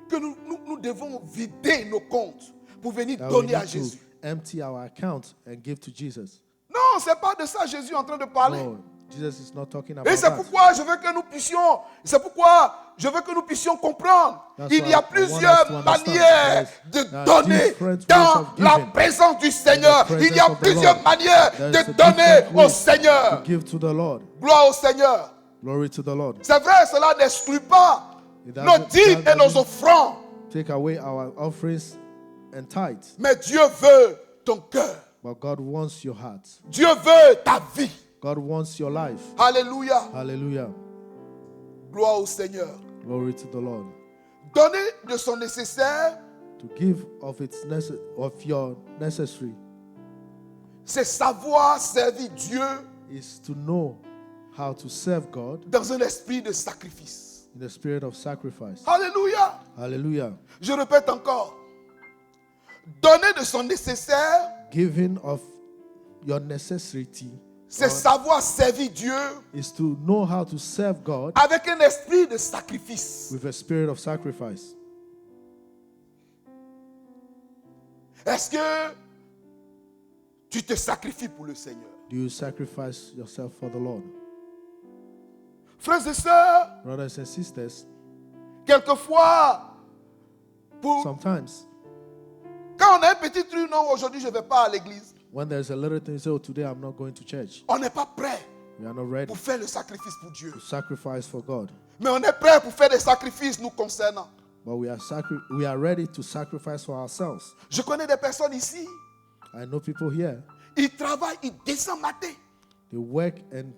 que nous devons vider nos comptes pour venir that we donner à need to Jésus? empty our account and give to Jesus? Non, ce n'est pas de ça Jésus est en train de parler. No, Jesus is not talking Et about c'est that. pourquoi je veux que nous puissions, c'est pourquoi je veux que nous puissions comprendre. That's Il y a why I want us plusieurs to understand. manières de There are donner different ways dans of la giving. présence du Seigneur. In the Il y a presence of the plusieurs Lord. manières There is de a donner different au way Seigneur. to give to the Lord. Gloire au Seigneur. Glory to the Lord. C'est vrai, cela n'exclut pas It nos doesn't- dîmes et doesn't nos offrandes. take away our offerings and tithes, Mais Dieu veut ton cœur. but God wants your heart. Dieu veut ta vie. God wants your life. Alléluia. Hallelujah. Gloire au Seigneur. Glory to the Lord. Donner de son nécessaire, To give of your necessary c'est savoir servir Dieu is to know how to serve God dans un esprit de sacrifice. in the spirit of sacrifice. Alléluia. Hallelujah. Je répète encore. Donner de son nécessaire, Giving of your necessity c'est savoir servir Dieu is to know how to serve God avec un esprit de sacrifice. with a spirit of sacrifice. Est-ce que tu te sacrifies pour le Seigneur? Do you sacrifice yourself for the Lord? Frères et sœurs, Brothers and sisters, quelquefois, sometimes quand on a un petit truc, non, aujourd'hui je ne vais pas à l'église, when there's a little thing, you say, oh, today I'm not going to church. on n'est pas prêt We are not ready pour faire le sacrifice pour Dieu. to sacrifice for God. Mais on est prêt pour faire des sacrifices nous concernant. But we are ready to sacrifice for ourselves. Je connais des personnes ici, I know people here, ils travaillent, ils descendent matin. they work and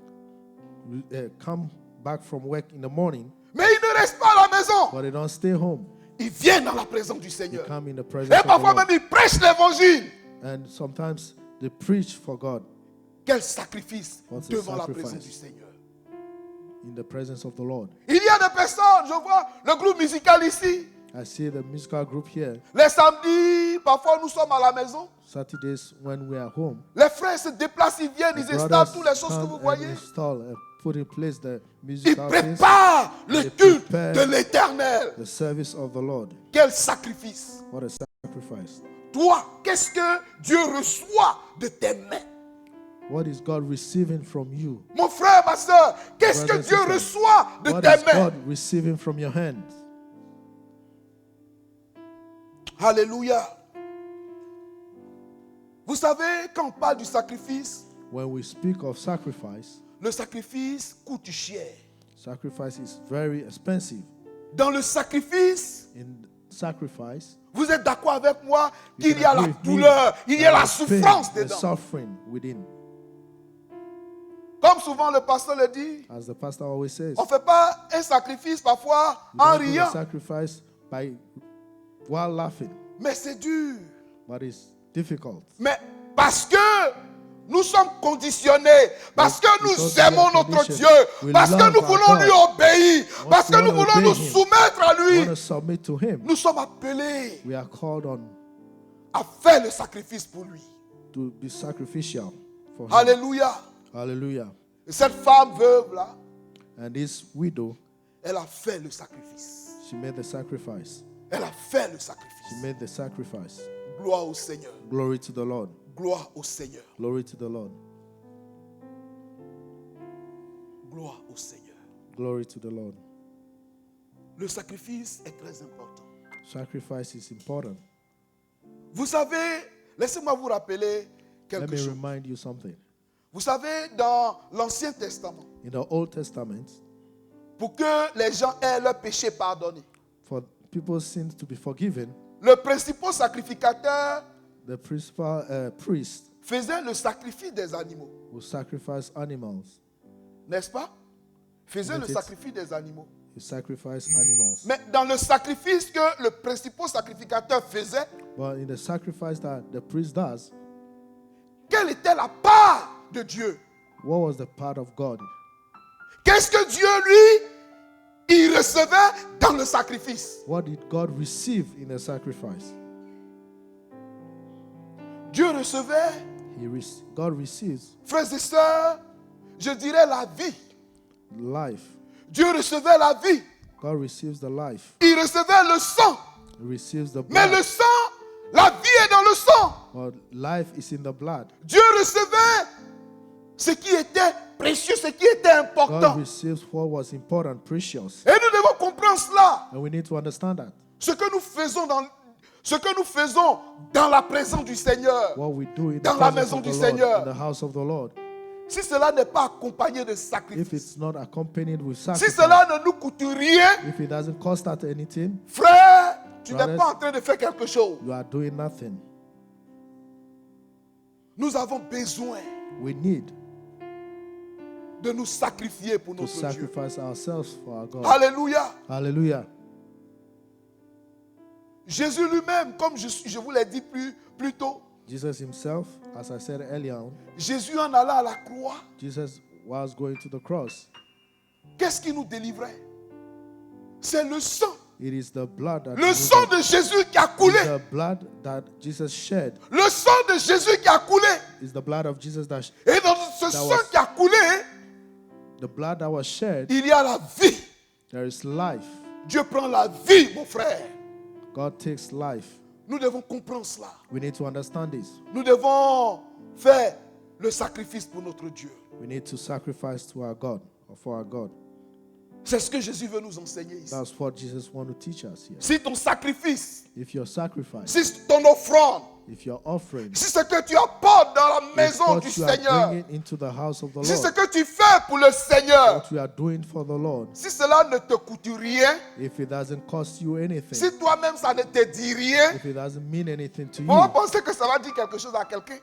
come back from work in the morning, Mais ils ne restent pas à la maison. but they don't stay home. Ils viennent dans la présence du They Seigneur. come in the presence Et of the parfois Lord. même ils prêchent l'évangile. And sometimes they preach for God Quel sacrifice What's a devant la sacrifice? présence du Seigneur. in the presence of the Lord. Il y a des personnes, je vois le groupe musical ici. I see the musical group here. Les samedis, parfois nous sommes à la maison. Saturdays when we are home, Les frères se déplacent, ils viennent, the ils installent brothers toutes les choses que come vous and voyez. install and put in place the Ils musical things, préparent le They culte prepare de l'éternel. the service of the Lord. Quel sacrifice. What a sacrifice. Toi, qu'est-ce que Dieu reçoit de tes mains? What is God receiving from you? Mon frère, ma soeur, qu'est-ce que Brothers and Dieu sisters, reçoit de What tes is mains? God receiving from your hands? Alléluia. Vous savez, quand on parle du sacrifice, When we speak of sacrifice, le sacrifice coûte cher. sacrifice is very expensive. Dans le sacrifice, In sacrifice, vous êtes d'accord avec moi you qu'il can y a agree la with me douleur, il y a that la there's pain, souffrance there's dedans. suffering within. Comme souvent le pasteur le dit, As the pastor always says, on ne fait pas un sacrifice parfois you en don't do a riant, sacrifice while laughing, mais c'est dur. but it's difficult. Mais parce que nous sommes conditionnés, parce que Because nous we are aimons notre conditioned. Dieu, We parce que love nous our voulons God. lui obéir, parce que we nous wanna voulons nous obey him. soumettre à We lui, want to submit to Him. nous sommes appelés We are called on à faire le sacrifice pour lui. to be sacrificial for Him. Alléluia. Hallelujah. Et cette femme veuve là, And this widow, elle a fait le sacrifice. she made the sacrifice. Elle a fait le She sacrifice. made the sacrifice. Gloire au Seigneur. Glory to the Lord. Gloire au Seigneur. Glory to the Lord. Gloire au Seigneur. Glory to the Lord. Le sacrifice est très important. Sacrifice is important. Vous savez, laissez-moi vous rappeler Let quelque me chose. remind you something. Vous savez, dans l'Ancien Testament, In the Old Testament, pour que les gens aient leurs péchés pardonnés, for people's sins to be forgiven, le principal sacrificateur the principal priest faisait le sacrifice des animaux. will sacrifice animals. N'est-ce pas? Faisait le Isn't it? sacrifice des animaux. You sacrifice animals. Mais dans le sacrifice que le principal sacrificateur faisait, But in the sacrifice that the priest does, quelle était la part de Dieu? what was the part of God? Qu'est-ce que Dieu, lui, il recevait dans le sacrifice? What did God receive in the sacrifice? Dieu recevait, God receives frères et sœurs, je dirais la vie. life. Dieu recevait la vie. God receives the life. Il recevait le sang. He receives the Mais blood. le sang, la vie est dans le sang. But life is in the blood. Dieu recevait ce qui était précieux, ce qui était important. God receives what was important, precious. Et nous devons comprendre cela. And we need to understand that. Ce que nous faisons dans la présence du Seigneur, What we do in the dans la presence maison of du the Lord, Seigneur. in the house of the Lord, si cela n'est pas accompagné de if sacrifice, it's not accompanied with si sacrifice, cela ne nous coûte rien, if it doesn't cost us anything, frère, tu n'es Brothers, pas en train de faire quelque chose. you are doing nothing. Nous avons besoin We need de nous sacrifier pour to notre Dieu. sacrifice ourselves for our God. Alléluia. Hallelujah. Jésus lui-même, comme je vous l'ai dit plus tôt, Jesus himself, as I said earlier on, Jésus en allant à la croix, Jesus was going to the cross. qu'est-ce qui nous délivrait? C'est le sang. It is the blood that Le sang de Jésus qui a coulé. the blood that Jesus shed. Le sang de Jésus qui a coulé. Is the blood of Jesus that Et dans ce sang qui a coulé, the blood that was shed, il y a la vie. there is life. Dieu prend la vie, mon frère. God takes life. Nous devons comprendre cela. We need to understand this. Nous devons faire le sacrifice pour notre Dieu. We need to sacrifice to our God or for our God. C'est ce que Jésus veut nous enseigner ici. That's what Jesus wants to teach us here. Si ton sacrifice, If your sacrifice, si ton offrande, if your offering, si ce que tu apportes dans la is maison what du you are Seigneur, bringing into the house of the si ce Lord, que tu fais pour le Seigneur, what you are doing for the Lord, si cela ne te coûte rien, if it doesn't cost you anything, si toi-même ça ne te dit rien, if it doesn't mean anything to on va you, penser que ça va dire quelque chose à quelqu'un.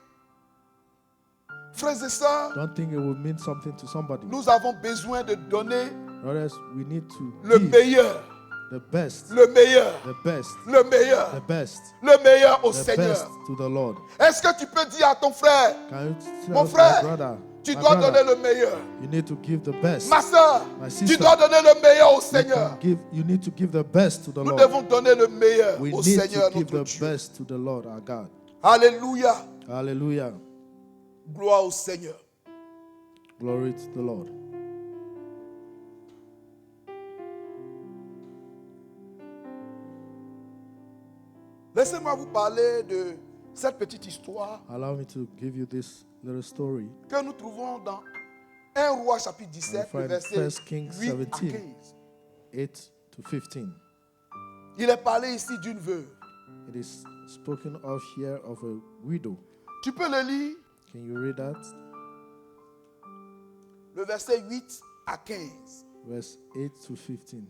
Frères et sœurs, don't think it will mean something to somebody. nous avons besoin de donner Brothers, we need to le give meilleur, the best, le meilleur, the best, le meilleur, the best, le meilleur au the Seigneur. best to the Lord. Est-ce que tu peux dire à ton frère, Can you mon tell frère, my brother, tu my dois brother, donner le meilleur? you need to give the best. Ma soeur, My tu sister, dois donner le meilleur au You Seigneur. need to give the best to the Nous Lord. devons donner le meilleur We au need Seigneur, to give notre the Dieu. best to the Lord, our God. Alléluia. Hallelujah. Gloire au Seigneur. Glory to the Lord. Laissez-moi vous parler de cette petite histoire Allow me to give you this little story. que nous trouvons dans 1 Roi chapitre 17, le find verset 1 Kings 8 à 17. 15. 8 to 15. Il est parlé ici d'une veuve. It is spoken of here of a widow. Tu peux le lire, Can you read that? le verset 8 à 15. Verse 8 to 15.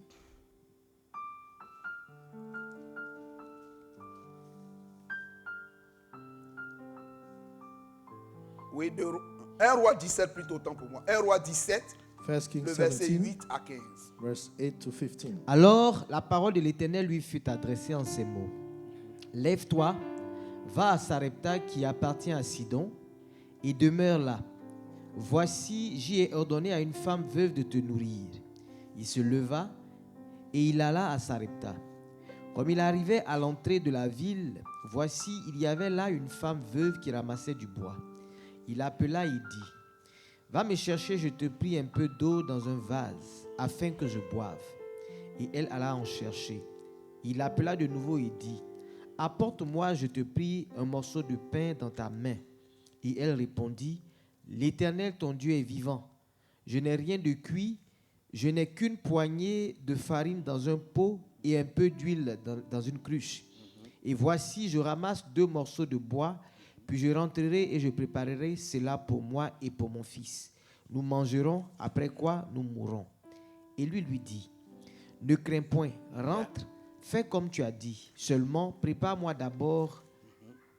Oui, 1 Roi 17 plutôt, autant pour moi. 1 Roi 17, 1 Kings le verset 17, 8 à 15. verse 8 to 15. Alors la parole de l'Éternel lui fut adressée en ces mots. Lève-toi, va à Sarepta qui appartient à Sidon et demeure là. Voici, j'y ai ordonné à une femme veuve de te nourrir. Il se leva et il alla à Sarepta. Comme il arrivait à l'entrée de la ville, voici, il y avait là une femme veuve qui ramassait du bois. Il appela et dit, « Va me chercher, je te prie, un peu d'eau dans un vase, afin que je boive. » Et elle alla en chercher. Il l'appela de nouveau et dit, « Apporte-moi, je te prie, un morceau de pain dans ta main. » Et elle répondit, « L'Éternel, ton Dieu, est vivant. Je n'ai rien de cuit, je n'ai qu'une poignée de farine dans un pot et un peu d'huile dans une cruche. Et voici, je ramasse 2 morceaux de bois, puis je rentrerai et je préparerai cela pour moi et pour mon fils. Nous mangerons, après quoi nous mourrons. » Et lui dit, « Ne crains point, rentre, fais comme tu as dit. Seulement, prépare-moi d'abord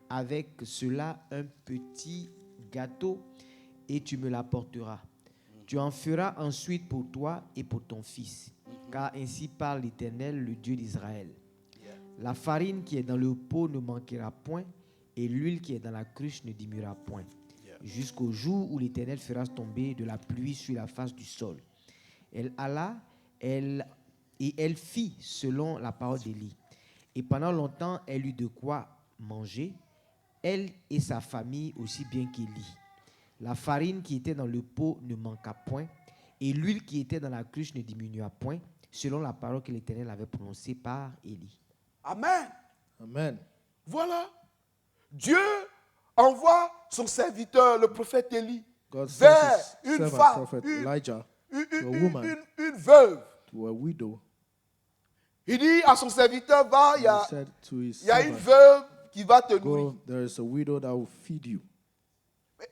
avec cela un petit gâteau et tu me l'apporteras. Tu en feras ensuite pour toi et pour ton fils. Car ainsi parle l'Éternel, le Dieu d'Israël. La farine qui est dans le pot ne manquera point et l'huile qui est dans la cruche ne diminuera point. Jusqu'au jour où l'Éternel fera tomber de la pluie sur la face du sol. » Elle alla, elle fit selon la parole d'Élie. Et pendant longtemps, elle eut de quoi manger, elle et sa famille aussi bien qu'Élie. La farine qui était dans le pot ne manqua point, et l'huile qui était dans la cruche ne diminua point, selon la parole que l'Éternel avait prononcée par Élie. Amen. Amen. Voilà. Dieu envoie son serviteur, le prophète Élie, God sends vers his une servant, femme, prophet une Elijah, to a woman, une veuve. to a widow. Il dit à son serviteur, va, il y He a, said to his il y a une servant, veuve qui va te nourrir. go, there is a widow that will feed you.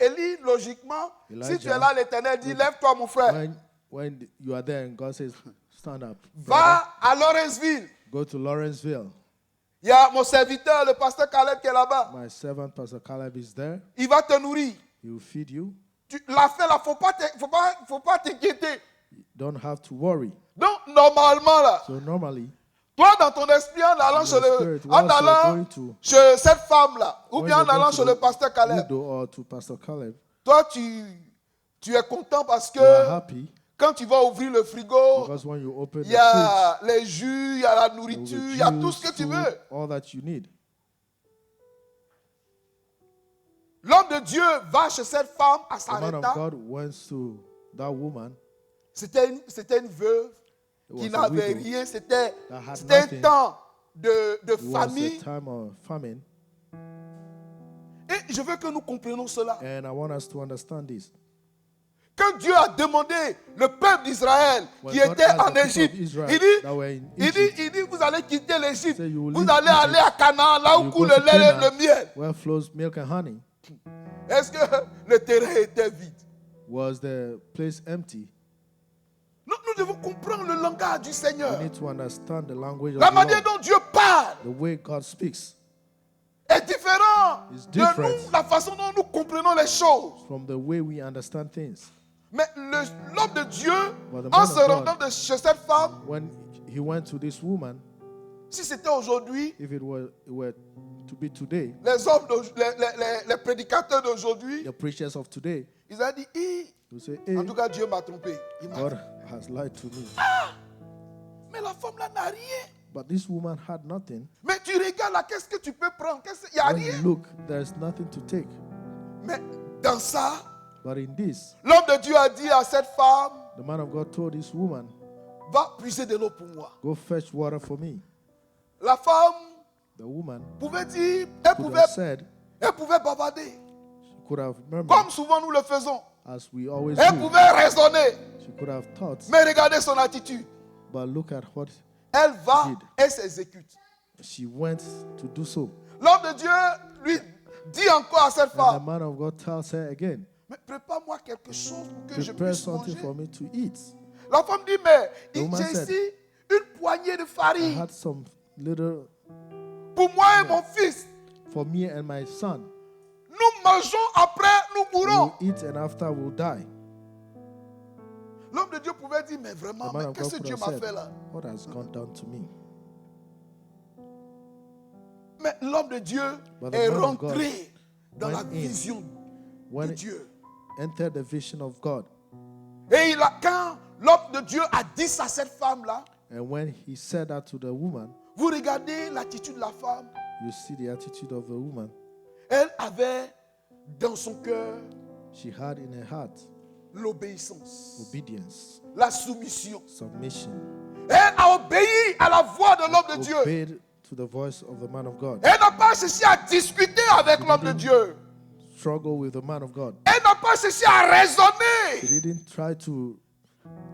Élie, logiquement, si Elijah, tu es là, l'Éternel dit, lève-toi mon frère. When you are there and God says, stand up, Va à Lawrenceville. go to Lawrenceville. Il y a mon serviteur, le pasteur Caleb qui est là-bas. My servant, Pastor Caleb, is there. Il va te nourrir. He will feed you. L'affaire là, faut pas t'inquiéter. You don't have to worry. Donc, normalement là, So normally, toi dans ton esprit, en allant, your spirit, once you're going to chez cette femme là, ou when bien en you're going allant to chez le pasteur the Caleb, widow or to Pastor Caleb, toi tu es content parce you are que happy quand tu vas ouvrir le frigo, because when you open il the y a fridge, les jus, il y a la there will be nourriture, il y a tout ce que juice, tu food, veux. all that you need. L'homme de Dieu va chez cette femme à The man of s'arrêtant. God went to that woman. C'était une veuve It qui was a n'avait widow rien. C'était that had un nothing. temps de It was famine. a time of famine. Et je veux que nous comprenions cela. And I want us to understand this. Quand Dieu a demandé le peuple d'Israël When qui God était asked en the people of Égypte, Israel il that were in dit, Egypt, vous allez quitter l'Égypte, Say you will vous leave allez Egypt. aller à Canaan, là où You coule go le to lait et Canaan. le miel. Where flows milk and honey. Est-ce que le terrain était vide? Was the place empty? Nous devons comprendre le langage du We Seigneur. need to understand the language of La the manière Lord. dont Dieu parle The way God speaks est différente It's de different. nous, la façon dont nous comprenons les choses. from the way we understand things. Mais l'homme de Dieu, But the en man se of rendant God- chez cette femme, When he went to this woman, si c'était aujourd'hui, if it were to be today, les hommes, les prédicateurs d'aujourd'hui, the preachers of today, ils ont dit, will say, hey, en tout cas, Dieu m'a trompé. Il m'a God has lied to me. Mais la femme là n'a rien. But this woman had nothing. Mais tu regardes là, qu'est-ce que tu peux prendre? Il n'y a When you rien. look, there's nothing to take. Mais dans ça, But in this, l'homme de Dieu a dit à cette femme, the man of God told this woman, va puiser de l'eau pour moi. go fetch water for me. La femme The woman pouvait dire, elle could pouvait have said, bavarder. she could have murmured, Comme souvent nous le faisons. as we always Elle do. pouvait raisonner. She could have thought, Mais regardez son attitude. but look at what Elle va Did. et s'exécute. she went to do so. L'homme de Dieu lui dit encore à cette And the femme, man of God tells her again, mais prépare-moi quelque chose pour que je prepare puisse something manger. for me to eat. La femme dit, mais The woman j'ai said, ici une poignée de I farine had some little pour moi et mon fils. for me and my son. Nous mangeons, après nous mourrons. We'll eat and after we'll die. L'homme de Dieu pouvait dire, mais vraiment, The man mais of qu'est-ce God que could Dieu have m'a said, fait là? what has gone down to me? Mais l'homme de Dieu But the est man of God rentré dans la went in vision de When it Dieu. entered the vision of God, Et quand l'homme de Dieu a dit ça à cette femme-là, and when he said that to the woman, vous regardez l'attitude de la femme. you see the attitude of the woman. Elle avait dans son cœur She had in her heart l'obéissance, obedience, la soumission. submission. Elle a obéi à la voix de l'homme de Dieu. obeyed to the voice of the man of God. Elle n'a pas cherché à discuter avec l'homme de Dieu. Struggle with the man of God. Elle n'a pas cherché à He raisonner. didn't try to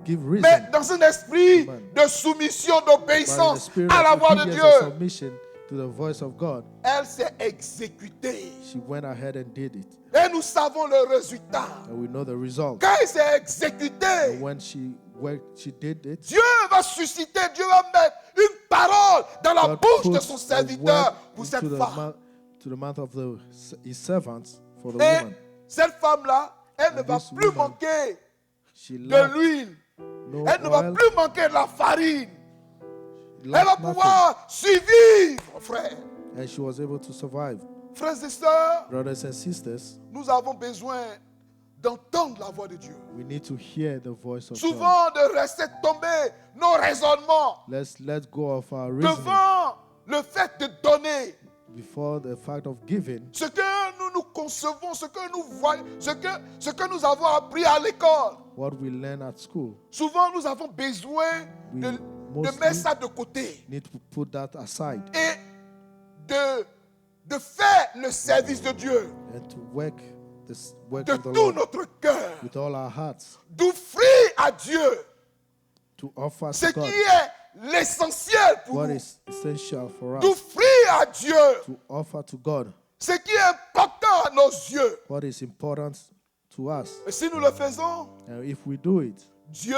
give reason, Mais dans un esprit Amen. de soumission, but in the d'obéissance spirit à la of voix de obedience Dieu, and submission to the voice of God, elle s'est exécutée. she went ahead and did it. Et nous savons le résultat. And we know the result. Quand elle s'est exécutée, And when she did it, Dieu va susciter, Dieu va mettre une parole dans la God bouche de put son a serviteur word pour into cette femme. to the mouth of his servants for the Et woman. cette femme-là, elle ne And va this plus woman, manquer She de lacked l'huile. no Elle ne va oil, plus manquer de la farine. Elle va lacked nothing, pouvoir survivre, frère. and she was able to survive. Frères et sœurs, Brothers and sisters, nous avons besoin d'entendre la voix de Dieu. we need to hear the voice of God. Souvent de rester tomber nos raisonnements Let's let go of our reasoning devant le fait de donner. before the fact of giving. Ce que nous concevons, ce que nous voyons, ce que nous avons appris à l'école. What we learn at school, Souvent, nous avons besoin de mostly mettre ça de côté need to put that aside et de faire le service de Dieu and to work this work de of the tout Lord notre cœur, with all our hearts, d'offrir à Dieu to offer ce to qui God est l'essentiel pour what nous, is essential for us, d'offrir à Dieu to offer to God ce qui est important à nos yeux. what is important to us. Et si nous le faisons, And if we do it, Dieu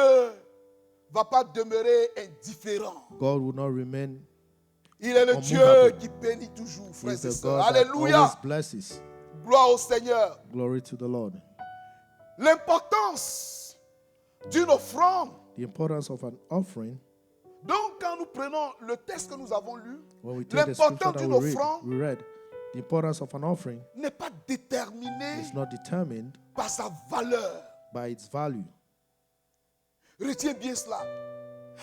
va pas demeurer indifférent. God will not remain. Il est le Unmovable. Dieu qui bénit toujours, He frères is et the sœurs. God that Alléluia. always blesses. Gloire au Seigneur. Glory to the Lord. L'importance d'une offrande. The importance of an offering. Donc, quand nous prenons le texte que nous avons lu, When we take the scripture l'importance that d'une offrande we read, the importance of an offering n'est pas déterminée is not determined par sa valeur. by its value. Retiens bien cela.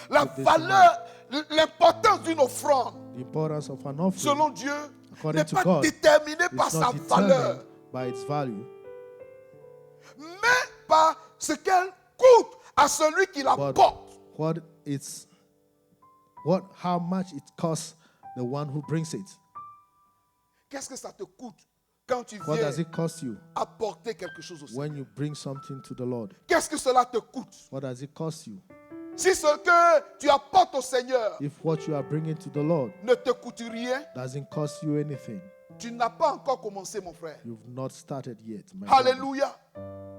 La Keep this in valeur, l'importance d'une offrande, The importance of an offering selon Dieu, According n'est to pas God, déterminée par is sa not valeur, determined by its value, mais par ce qu'elle coûte à celui qui la but porte. how much it costs the one who brings it. Qu'est-ce que ça te coûte quand tu What viens does it cost you apporter quelque chose au Seigneur? when you bring something to the Lord? Qu'est-ce que cela te coûte? What does it cost you? Si ce que tu apportes au Seigneur If what you are bringing to the Lord ne te coûte rien, doesn't cost you anything, tu n'as pas encore commencé, mon frère. you've not started yet. My brother. Alléluia.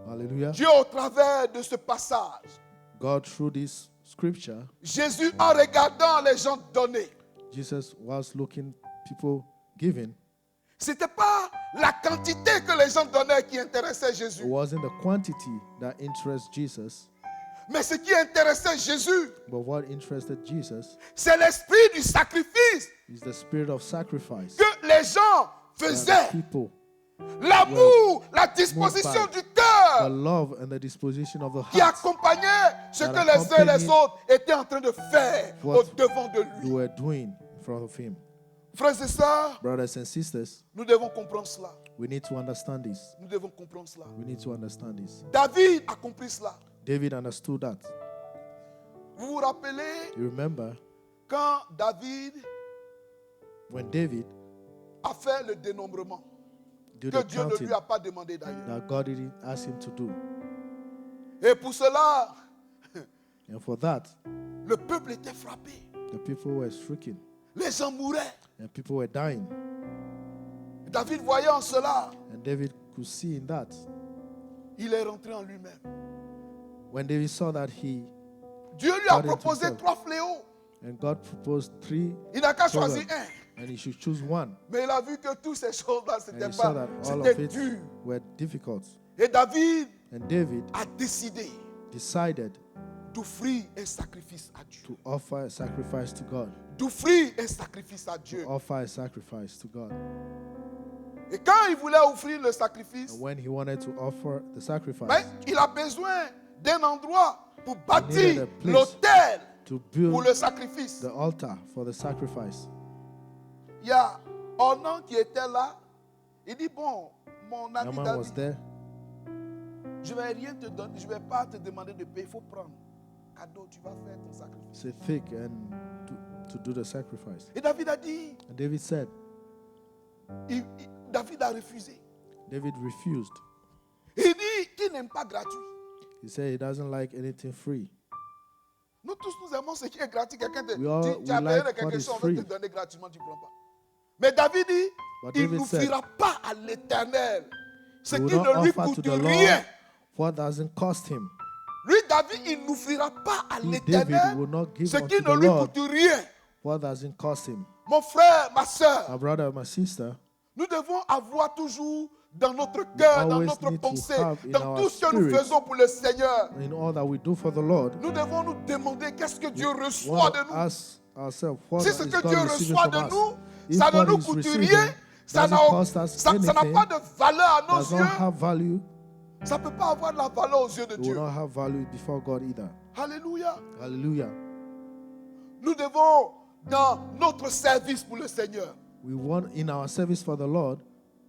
Hallelujah. Dieu, au travers de ce passage, God, through this scripture, Jésus, en regardant les gens donner, Jesus was looking people giving. ce n'était pas la quantité que les gens donnaient qui intéressait It Jésus, wasn't the quantity that interests Jesus, mais ce qui intéressait Jésus, but what interested Jesus c'est l'esprit du sacrifice is the spirit of sacrifice. que les gens That faisaient. people, L'amour, la disposition moved by du cœur the love and the disposition of the qui heart accompagnait ce that que les uns et les accompanied autres étaient en train de faire what au devant de lui. you were doing in front of Him. Frères et sœurs, Brothers and sisters, nous devons comprendre cela. we need to understand this. Nous devons comprendre cela. We need to understand this. David a compris cela. David understood that. Vous vous rappelez You remember quand David when David a fait le dénombrement, did que the Dieu ne counting lui a pas demandé d'ailleurs. that God didn't ask him to do. Et pour cela, And for that, le peuple était frappé. the people were stricken Les gens mouraient. and people were dying. David voyant cela, And David could see in that. il est rentré en lui-même. When David saw that, Dieu lui a God into proposé himself. 3 fléaux. and God proposed 3, Il n'a qu'à Proverb. choisir un. and he should choose one. Mais il a vu que toutes ces choses-là, And c'était he saw pas, that all c'était of it dur. were difficult. Et David And David a décidé decided d'offrir un sacrifice à Dieu. to offer a sacrifice to God. D'offrir un sacrifice à Dieu. Offer a sacrifice to God. Et quand il voulait offrir le sacrifice, And when he wanted to offer the sacrifice, mais il a besoin d'un endroit pour needed bâtir a place l'autel to pour build le sacrifice. the altar for the sacrifice. Il y a Ornan qui était là. Il dit, bon, mon ami Naaman was David, there. je ne vais rien te donner, je ne vais pas te demander de payer, il faut prendre. cadeau, tu vas faire ton sacrifice. Say, thick and to do the sacrifice. Et David a dit, And David said, David a refusé. David refused. Il dit qu'il n'aime pas gratuit. He said he doesn't like anything free. Nous tous, nous aimons ce qui est gratuit. Quelqu'un te We tu as like payé de what quelque is chose, on veut te free. donner gratuitement, tu ne prends pas. Mais David dit, But il David n'offrira pas à l'Éternel ce He qui will not ne lui offer to coûte the rien. Lord what doesn't cost him. Lui, David, il n'offrira pas à He, l'Éternel David, will not give ce unto qui the ne lui Lord coûte rien. what doesn't cost him. Mon frère, ma soeur, My brother, my sister, nous devons avoir toujours dans notre cœur, dans always notre need to pensée, have in dans our tout ce que nous spirit, faisons pour le Seigneur, in all that we do for the Lord, nous devons nous demander qu'est-ce que Dieu we reçoit want de to nous. ask ourselves, what Si is ce que God Dieu receiving reçoit from de us? nous, If ça ne what nous He's coûte receiving rien, ça doesn't cost us n'a anything, pas de valeur à nos does not yeux, have value, ça ne peut pas avoir de la valeur aux yeux de it will Dieu. not have value before God either. Alléluia. Hallelujah. Nous devons, dans notre service pour le Seigneur, We want in our service for the Lord,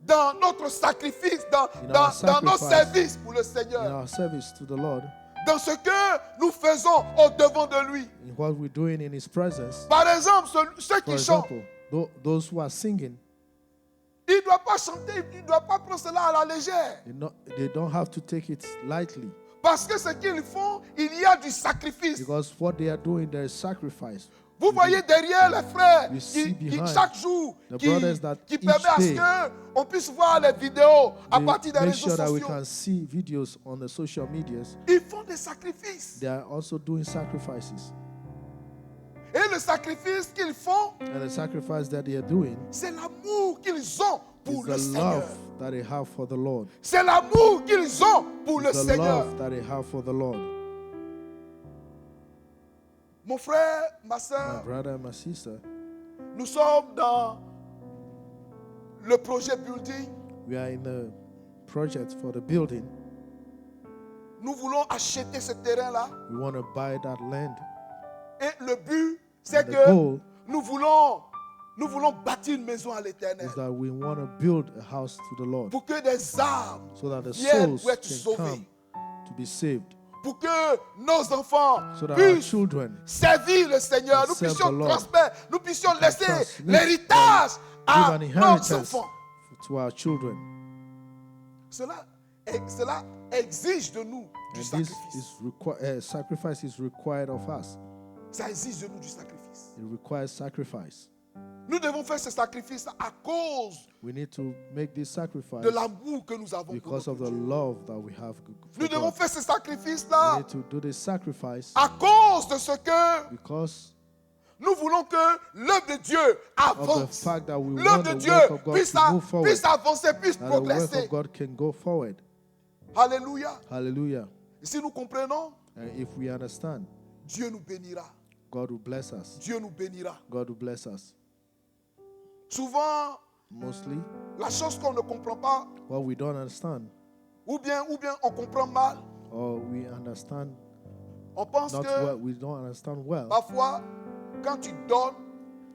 dans notre sacrifice, dans nos sacrifice, services pour le in Seigneur, our service to the Lord, dans ce que nous faisons au devant de lui. in what we're doing in His presence. Par exemple, ceux For qui chantent, example, those who are singing, ils ne doivent pas chanter, ils ne doivent pas prendre cela à la légère. they don't have to take it lightly, Parce que ce qu'ils font, il y a du sacrifice. because what they are doing, there is sacrifice. Vous voyez derrière les frères You see qui behind chaque jour, the qui brothers that permet à each ce day qu'on puisse voir les vidéos à They partir des make réseaux sure that we sociaux. can see videos on the social medias. Ils font des sacrifices. They are also doing sacrifices. Et le sacrifice qu'ils font, And the sacrifice that they are doing c'est l'amour qu'ils ont pour is le the Seigneur. love that they have for the Lord. C'est l'amour qu'ils ont pour le The Seigneur. love that they have for the Lord. Mon frère, ma My soeur, brother and my sister, nous sommes dans le projet building. we are in the project for the building. Nous voulons acheter ce terrain-là. We want to buy that land. Et le but, c'est The que goal nous voulons bâtir une maison à l'Éternel. is that we want to build a house to the Lord Pour que des âmes so that the viennent souls pour être can sauvées. come to be saved. Pour que nos enfants So that our puissent children servir le Seigneur. Nous serve puissions the Lord. transmettre, nous puissions laisser transmit l'héritage give à an nos inheritance enfants. to our children. Cela exige de nous du And this sacrifice. is sacrifice is required of us. Ça exige de nous du sacrifice. It requires sacrifice. Nous devons faire ce sacrifice à cause We need to make this sacrifice de l'amour que nous avons pour because of notre the Dieu. love that we have for Nous devons God. faire ce We sacrifice-là need to do this sacrifice à cause de ce que because nous voulons que l'œuvre de Dieu of the avance. fact that we L'œuvre want de the Dieu work of God puisse to move forward. puisse avancer, puisse That the work progresser. of God can go forward. Alléluia. Hallelujah. Et si nous comprenons, And if we understand, Dieu nous bénira. God will bless us. Dieu nous bénira. God will bless us. Souvent, Mostly, la chose qu'on ne comprend pas, what we don't understand, ou bien on comprend mal, or we understand on pense not que well, we don't understand well. parfois, quand tu donnes,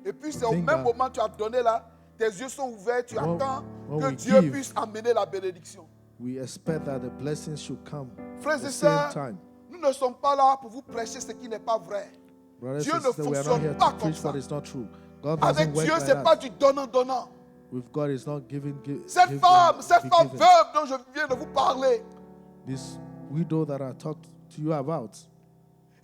et puis c'est au think même that moment que tu as donné là, tes yeux sont ouverts, tu when- attends when que we Dieu give, puisse amener la bénédiction. We expect that the blessings should come Frères at et the same sœurs, time. nous ne sommes pas là pour vous prêcher ce qui n'est pas vrai. Brothers Dieu and ne sisters, we are not fonctionne here pas to comme preach ça. what is not true. God Avec doesn't work Dieu, like ce n'est pas that. du donnant-donnant. With God, it's not giving. Cette give- femme be given. veuve dont je viens de vous parler, This widow that I talked to you about,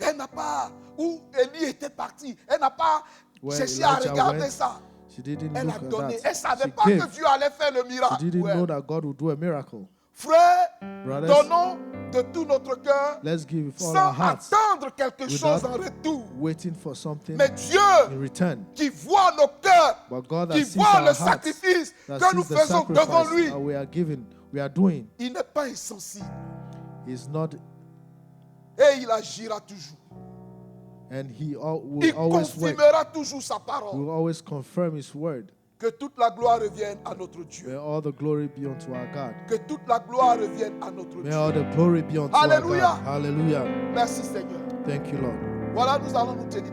elle n'a pas, où Élie était parti, elle n'a pas Where cherché à Elijah regarder went, ça. she didn't Elle look a at donné. that. Elle ne savait She pas que gave. Dieu allait faire le She miracle. didn't pour elle. know that God would do a miracle. Frère, Brothers, donnons de tout notre cœur let's give with all sans our hearts, attendre quelque chose en without retour. waiting for something Mais Dieu in return. qui voit nos cœurs, But God that qui sees voit our le hearts, sacrifice that que nous sees the faisons devant lui, sacrifice that we are giving, we are doing, il n'est pas insensible is not, et il agira toujours. and He will Il always work. confirmera toujours sa He parole. will always confirm His word. Que toute la gloire revienne à notre Dieu. May all the glory be unto our God. Que toute la gloire revienne à notre May Dieu. all the glory be unto Hallelujah. our God. Hallelujah. Merci Seigneur. Thank you, Lord. Voilà, nous allons nous tenir.